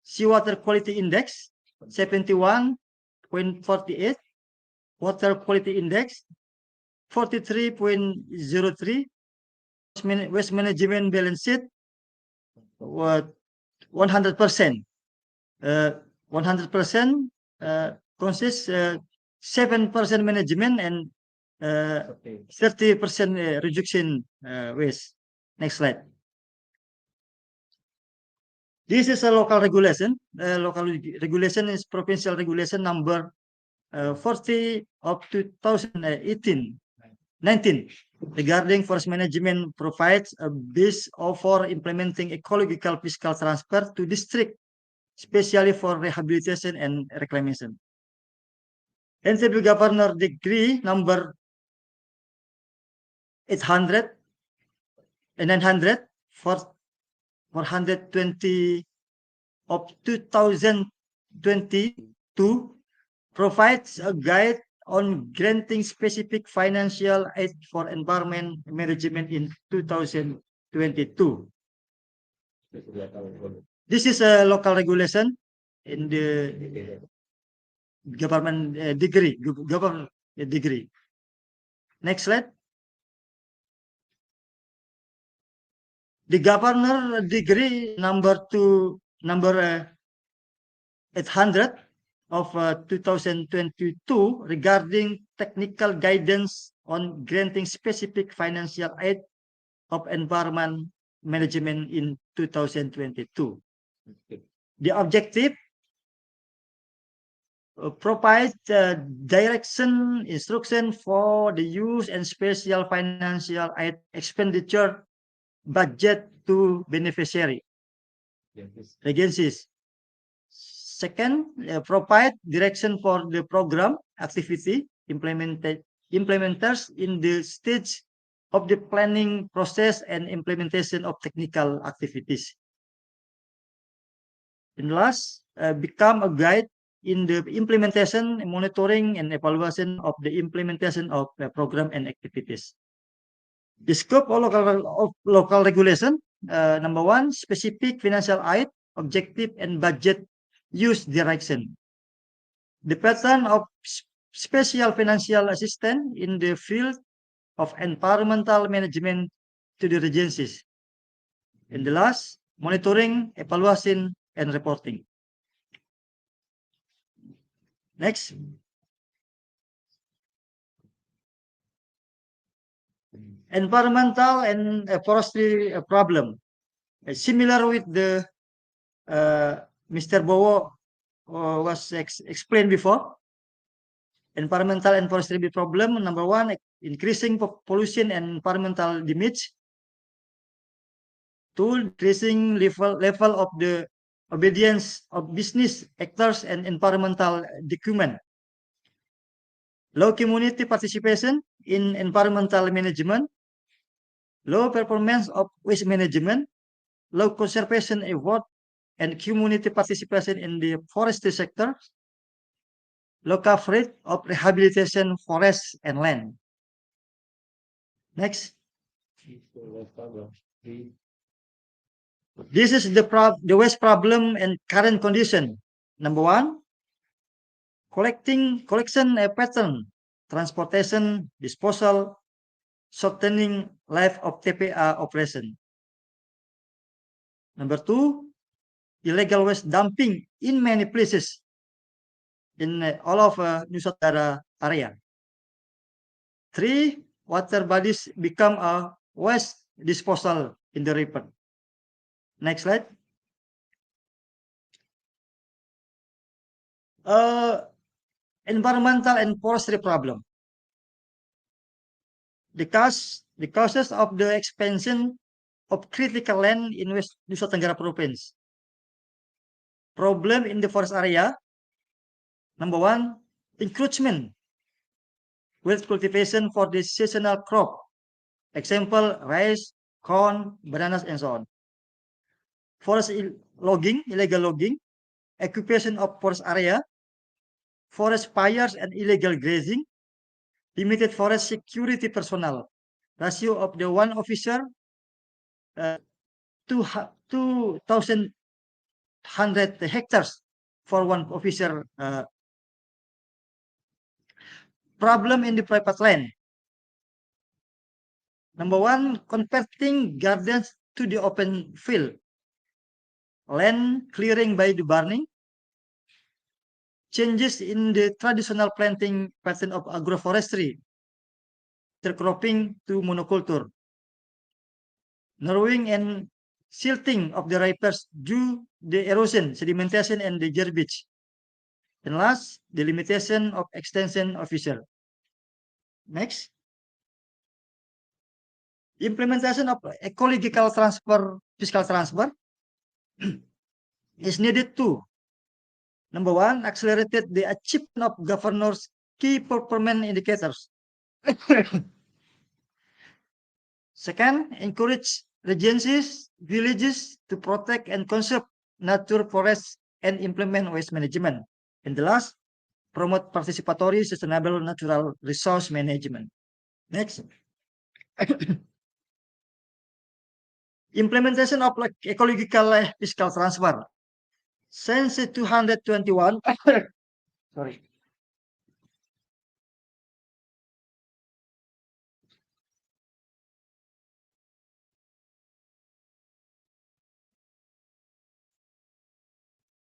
Seawater quality index 71.48. Water quality index 43.03. Waste management balance sheet 100%. 100% consists 7% management and 30% reduction waste. Next slide. This is a local regulation. Local regulation is provincial regulation number 40 of 2018-19 regarding forest management, provides a base for implementing ecological fiscal transfer to district, especially for rehabilitation and reclamation. NTB Governor Decree number 800 and 900 for 420 of 2022 provides a guide on granting specific financial aid for environment management in 2022. This is a local regulation in the government degree. Government degree. Next slide. The governor degree number 800 of 2022 regarding technical guidance on granting specific financial aid of environment management in 2022. The objective provides direction, instruction for the use and special financial aid expenditure budget to beneficiary agencies. Second, provide direction for the program activity implementers in the stage of the planning process and implementation of technical activities. And last, become a guide in the implementation, monitoring, and evaluation of the implementation of the program and activities. The scope of local regulation, number one, specific financial aid, objective, and budget use direction. The pattern of special financial assistance in the field of environmental management to the agencies. And the last, monitoring, evaluation, and reporting. Next. Environmental and forestry problem. Similar with the Mr. Bowo was explained before. Environmental and forestry problem, number one, increasing pollution and environmental damage. Two, increasing level of the obedience of business actors and environmental document. Low community participation in environmental management. Low performance of waste management. Low conservation effort and community participation in the forestry sector. Low coverage of rehabilitation forests and land. Next. This is the waste problem and current condition. Number one, collection pattern, transportation, disposal, shortening life of TPA operation. Number two, illegal waste dumping in many places in all of Nusa Tenggara area. Three, water bodies become a waste disposal in the river. Next slide. Environmental and forestry problem. The causes of the expansion of critical land in West Nusa Tenggara Province. Problem in the forest area. Number one, encroachment with cultivation for the seasonal crop. Example, rice, corn, bananas, and so on. Forest logging, illegal logging, occupation of forest area, forest fires and illegal grazing, limited forest security personnel. Ratio of the one officer, 2,100 hectares for one officer. Problem in the private land. Number one, converting gardens to the open field. Land clearing by the burning. Changes in the traditional planting pattern of agroforestry. Intercropping to monoculture. Narrowing and silting of the rivers due the erosion, sedimentation, and the garbage. And last, the limitation of extension officer. Next. Implementation of ecological transfer, fiscal transfer is needed to, number one, accelerated the achievement of governors' key performance indicators. Second, encourage regencies, villages to protect and conserve nature, forests, and implement waste management. And the last, promote participatory, sustainable natural resource management. Next. Implementation of ecological fiscal transfer. Since 221, sorry.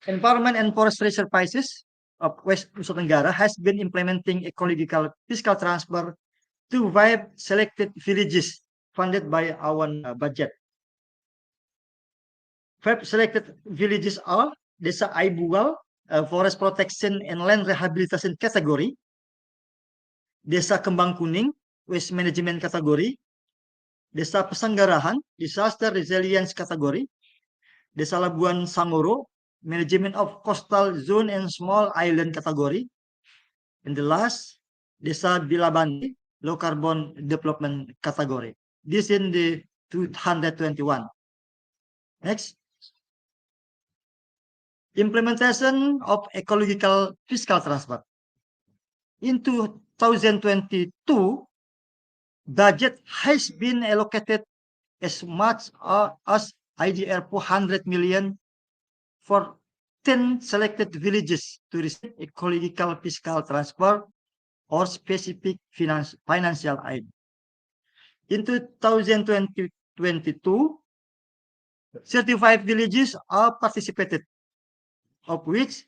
Environment and Forestry Services of West Nusa Tenggara has been implementing ecological fiscal transfer to 5 selected villages funded by our budget. 5 selected villages are Desa Aibugal, Forest Protection and Land Rehabilitation category, Desa Kembang Kuning, Waste Management category, Desa Pesanggarahan, Disaster Resilience category, Desa Labuan Sangoro, Management of Coastal Zone and Small Island category, and the last, Desa Bilabandi, Low Carbon Development category. This in the 221. Next. Implementation of ecological fiscal transfer. In 2022, budget has been allocated as much as IDR 400 million for 10 selected villages to receive ecological fiscal transfer or specific financial aid. In 2022, 35 villages are participated, of which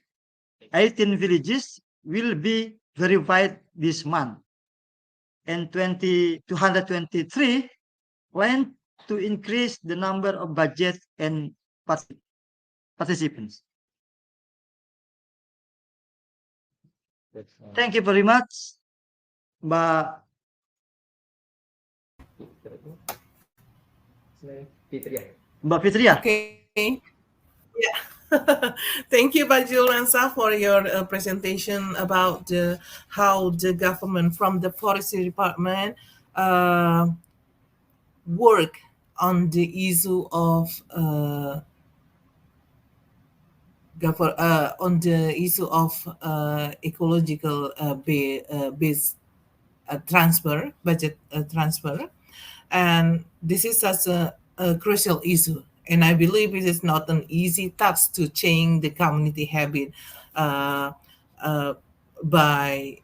18 villages will be verified this month, and 223 plan to increase the number of budget and participants. Thank you very much, Mbak Fitria. Okay. Yeah. Thank you, Pak Julransa, for your presentation about how the government from the forestry department work on the issue of ecological based transfer, budget transfer. And this is such a crucial issue. And I believe it is not an easy task to change the community habit uh, uh, by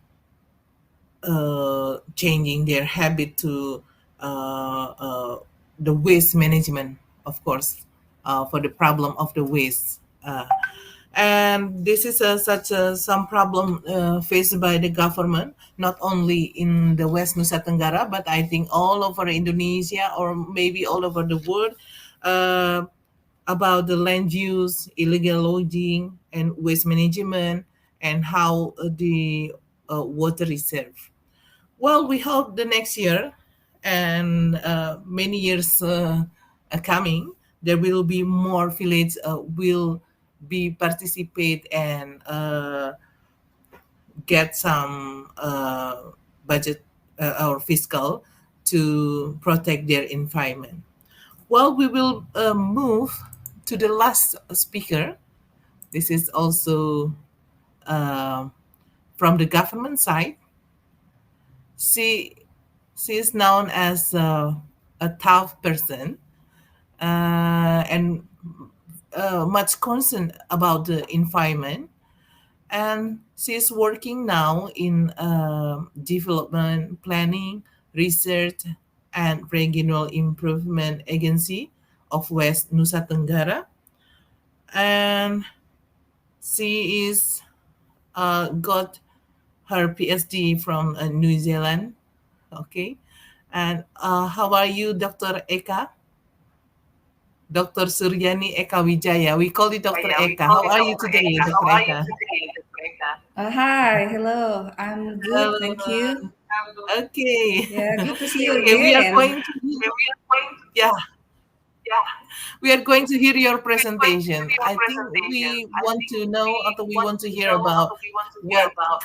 changing their habit to uh, uh, the waste management, of course, for the problem of the waste. And this is such some problem faced by the government, not only in the West Nusa Tenggara, but I think all over Indonesia or maybe all over the world, uh, about the land use, illegal logging, and waste management, and how the water reserve. Well, we hope the next year and many years coming, there will be more village will be participate and get some budget or fiscal to protect their environment. Well, we will move to the last speaker. This is also uh, from the government side. She she is known as a tough person and much concerned about the environment. And she is working now in development planning, research, and regional improvement agency of West Nusa Tenggara. And she is got her PhD from New Zealand. Okay. And how are you, Dr. Eka? Dr. Suryani Eka Wijaya. We call you Dr. Eka. How are you today, Dr. Eka? Hi, hello. I'm good, Hello. thank you. Okay. Yeah, good to see you Okay, we are again. going to yeah. We are going to hear your presentation. I think we want to know or we want to hear about what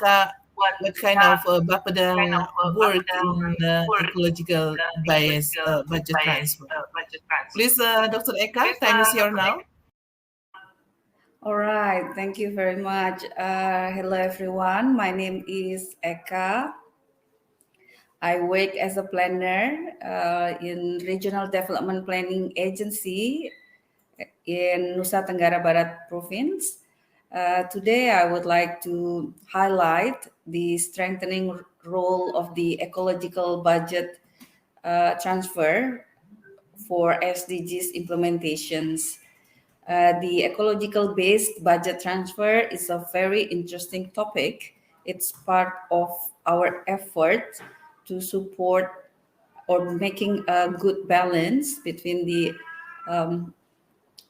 what kind of Bapedal work in ecological bias budget transfer. Please, Dr. Eka, time is yours now. All right, thank you very much. Hello, everyone. My name is Eka. I work as a planner in Regional Development Planning Agency in Nusa Tenggara Barat Province. Today, I would like to highlight the strengthening role of the ecological budget transfer for SDGs implementations. The ecological-based budget transfer is a very interesting topic. It's part of our effort to support or making a good balance between the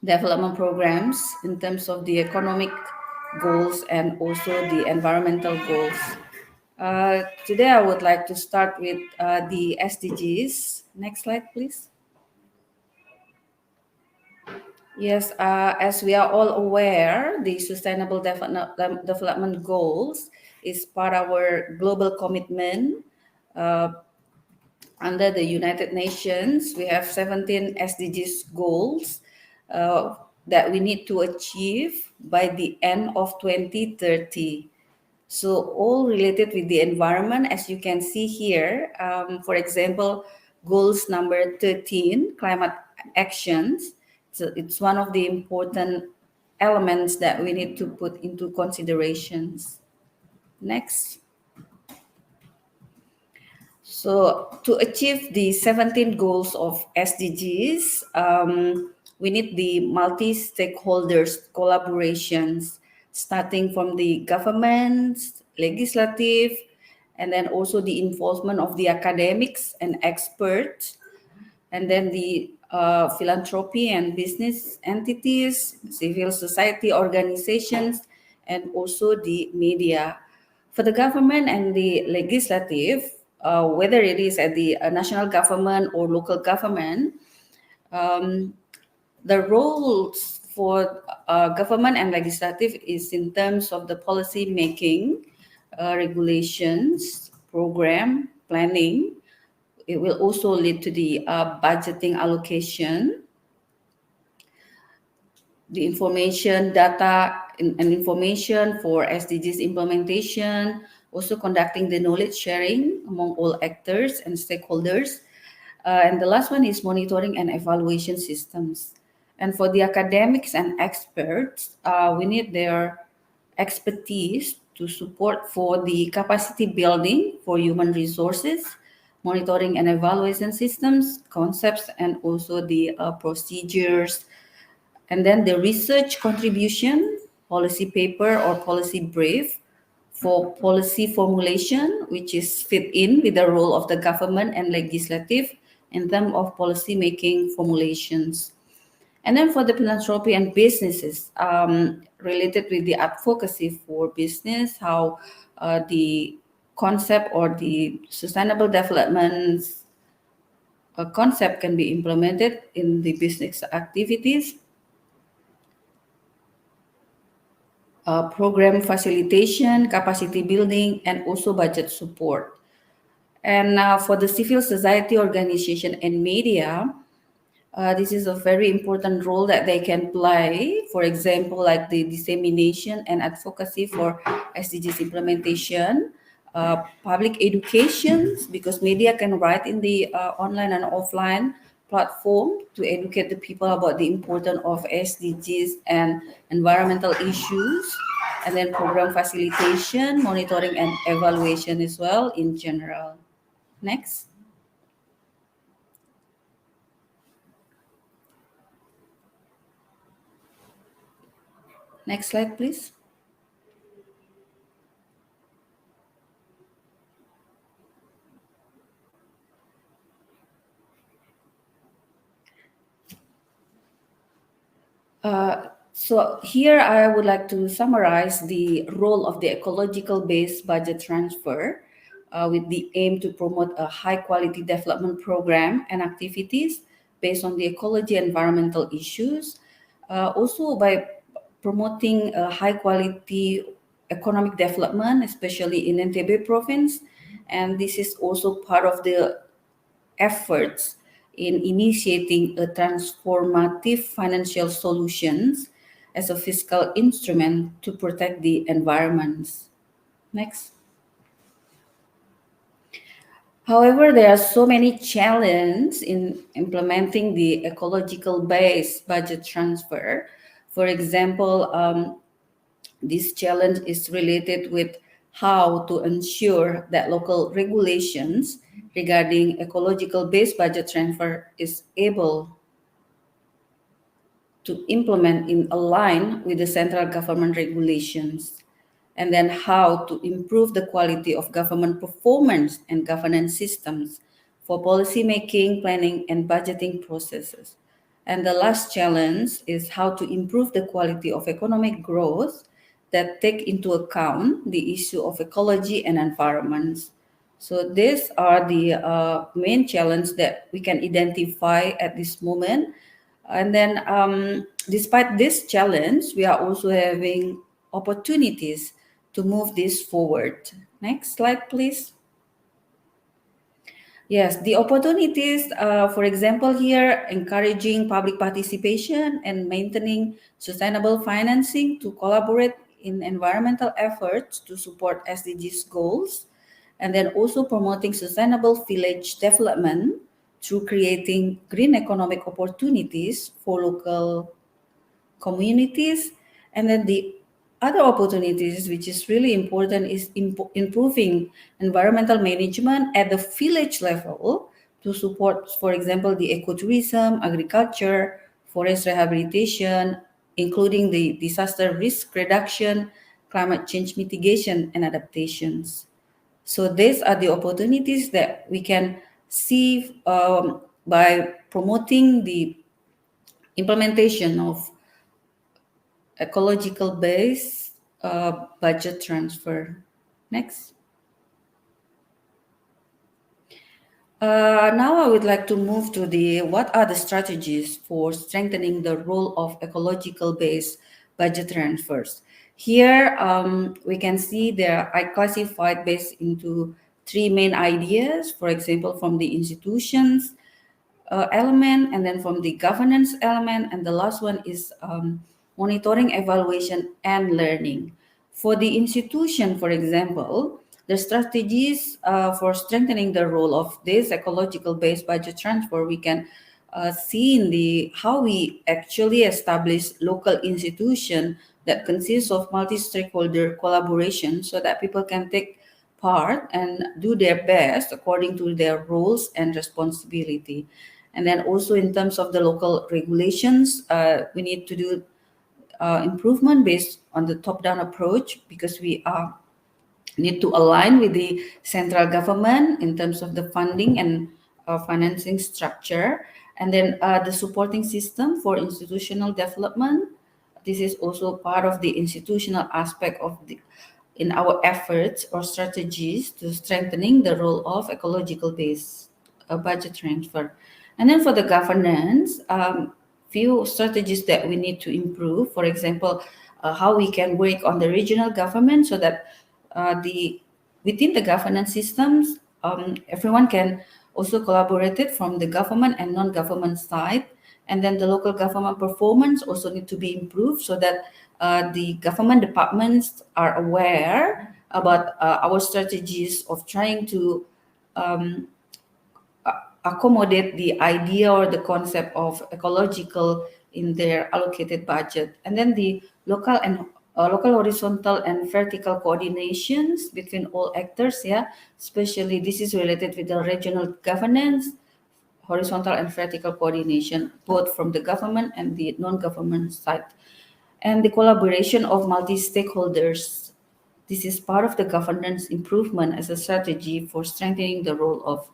development programs in terms of the economic goals and also the environmental goals. Today, I would like to start with the SDGs. Next slide, please. Yes, as we are all aware, the Sustainable Development Goals is part of our global commitment under the United Nations. We have 17 SDGs goals that we need to achieve by the end of 2030. So all related with the environment, as you can see here, for example, goals number 13, climate actions. So it's one of the important elements that we need to put into considerations. Next. So to achieve the 17 goals of SDGs, we need the multi-stakeholders collaborations, starting from the governments, legislative, and then also the involvement of the academics and experts, and then the philanthropy and business entities, civil society organizations, and also the media. For the government and the legislative, whether it is at the national government or local government, the roles for government and legislative is in terms of the policy making, regulations, program, planning. It will also lead to the budgeting allocation, the information, data, and information for SDGs implementation, also conducting the knowledge sharing among all actors and stakeholders, And the last one is monitoring and evaluation systems. And for the academics and experts, we need their expertise to support for the capacity building for human resources, monitoring and evaluation systems, concepts, and also the procedures. And then the research contribution, policy paper or policy brief for policy formulation, which is fit in with the role of the government and legislative in terms of policy making formulations. And then for the philanthropy and businesses, related with the advocacy for business, how the concept or the sustainable development concept can be implemented in the business activities, program facilitation, capacity building, and also budget support. And for the civil society organization and media, this is a very important role that they can play. For example, like the dissemination and advocacy for SDGs implementation, public education, because media can write in the online and offline platform to educate the people about the importance of SDGs and environmental issues, and then program facilitation, monitoring and evaluation as well in general. Next. Next slide, please. So here I would like to summarize the role of the ecological-based budget transfer with the aim to promote a high-quality development program and activities based on the ecology and environmental issues. Also by promoting a high-quality economic development, especially in NTB province. And this is also part of the efforts in initiating a transformative financial solutions as a fiscal instrument to protect the environments. Next. However, there are so many challenges in implementing the ecological-based budget transfer. For example, this challenge is related with how to ensure that local regulations regarding ecological-based budget transfer is able to implement in align with the central government regulations, and then how to improve the quality of government performance and governance systems for policy making, planning, and budgeting processes. And the last challenge is how to improve the quality of economic growth that take into account the issue of ecology and environment. So these are the main challenges that we can identify at this moment. And then despite this challenge, we are also having opportunities to move this forward. Next slide, please. Yes, the opportunities, for example, here, encouraging public participation and maintaining sustainable financing to collaborate in environmental efforts to support SDGs goals, and then also promoting sustainable village development through creating green economic opportunities for local communities. And then the other opportunities, which is really important, is improving environmental management at the village level to support, for example, the ecotourism, agriculture, forest rehabilitation, including the disaster risk reduction, climate change mitigation, and adaptations. So these are the opportunities that we can see by promoting the implementation of ecological-based budget transfer. Next. Now I would like to move to what are the strategies for strengthening the role of ecological-based budget transfers. Here we can see I classified based into three main ideas, for example, from the institutions element, and then from the governance element, and the last one is monitoring, evaluation, and learning. For the institution, for example, the strategies for strengthening the role of this ecological-based budget transfer, we can see in the how we actually establish local institution that consists of multi-stakeholder collaboration, so that people can take part and do their best according to their roles and responsibility. And then also in terms of the local regulations, we need to do improvement based on the top-down approach, because we need to align with the central government in terms of the funding and financing structure. And then the supporting system for institutional development. This is also part of the institutional aspect of the in our efforts or strategies to strengthening the role of ecological-based budget transfer. And then for the governance, few strategies that we need to improve. For example, how we can work on the regional government, so that within the governance systems, everyone can also collaborate it from the government and non-government side. And then the local government performance also need to be improved, so that the government departments are aware about our strategies of trying to accommodate the idea or the concept of ecological in their allocated budget. And then the local and local horizontal and vertical coordinations between all actors, especially this is related with the regional governance, horizontal and vertical coordination, both from the government and the non-government side. And the collaboration of multi-stakeholders. This is part of the governance improvement as a strategy for strengthening the role of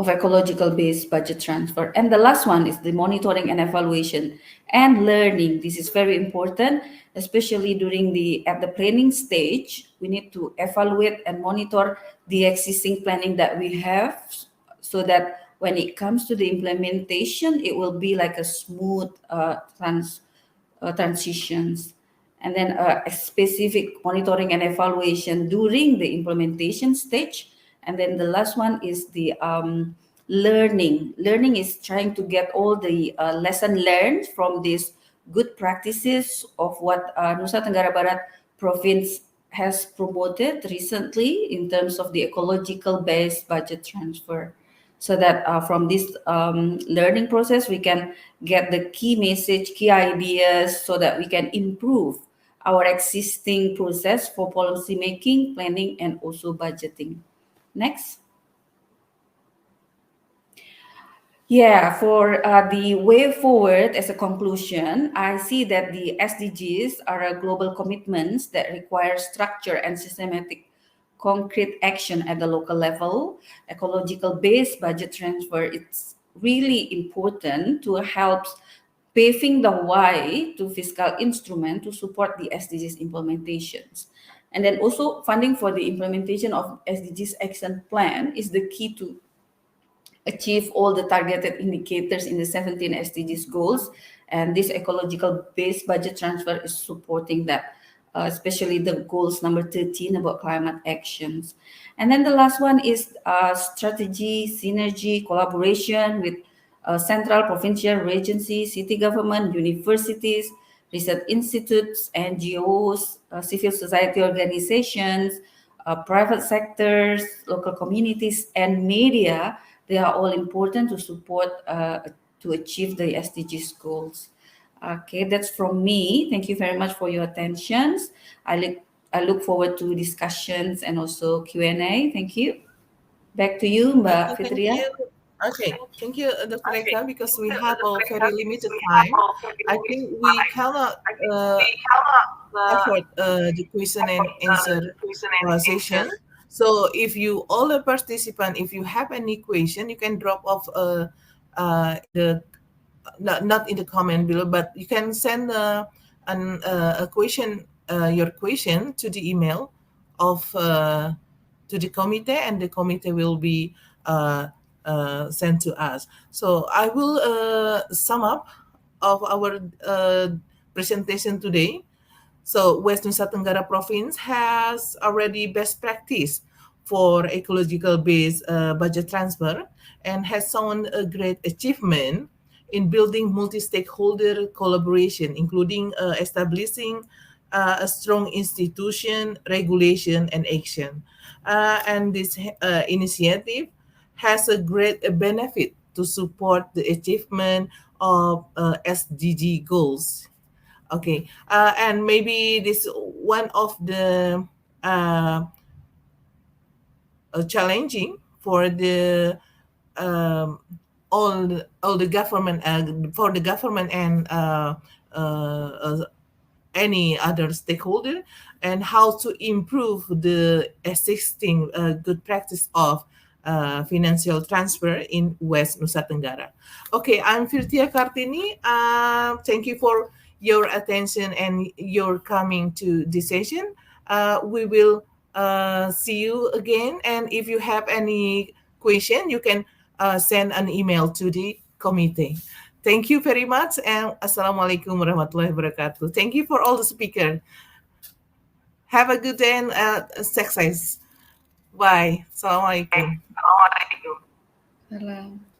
ecological-based budget transfer. And the last one is the monitoring and evaluation and learning. This is very important, especially at the planning stage. We need to evaluate and monitor the existing planning that we have, so that when it comes to the implementation, it will be like a smooth transitions. And then a specific monitoring and evaluation during the implementation stage. And then the last one is the learning. Learning is trying to get all the lesson learned from these good practices of what Nusa Tenggara Barat province has promoted recently in terms of the ecological-based budget transfer. So that from this learning process, we can get the key message, key ideas, so that we can improve our existing process for policy making, planning, and also budgeting. Next. Yeah, for the way forward as a conclusion, I see that the SDGs are a global commitments that require structure and systematic concrete action at the local level. Ecological-based budget transfer, it's really important to help paving the way to fiscal instrument to support the SDGs implementations. And then also funding for the implementation of SDGs action plan is the key to achieve all the targeted indicators in the 17 SDGs goals. And this ecological-based budget transfer is supporting that, especially the goals number 13 about climate actions. And then the last one is strategy, synergy, collaboration with central, provincial, regency, city government, universities, research institutes, NGOs, civil society organizations, private sectors, local communities, and media. They are all important to support to achieve the SDGs goals. Okay, that's from me. Thank you very much for your attention. I look forward to discussions and also Q&A. Thank you. Back to you, Mbak Thank Fitria. you. Okay, thank you, Dr. Eka, because we have a very limited time. I think we cannot afford the question and answer session. So if you, all the participants, if you have any question, you can drop off not in the comment below, but you can send a question, your question to the email of to the committee, and the committee will be sent to us. So I will sum up of our presentation today. So West Nusa Tenggara Province has already best practice for ecological-based budget transfer and has shown a great achievement in building multi-stakeholder collaboration, including establishing a strong institution, regulation, and action. And this initiative has a great benefit to support the achievement of SDG goals. Okay, and maybe this one of the challenging for the um, all the government for the government and any other stakeholder, and how to improve the existing good practice of financial transfer in West Nusa Tenggara. Okay, I'm Firtia Kartini. Thank you for your attention and your coming to this session. We will see you again, and if you have any question, you can send an email to the committee. Thank you very much, and Assalamualaikum warahmatullahi wabarakatuh. Thank you for all the speakers. Have a good day and success. Bye. Assalamualaikum. Salam.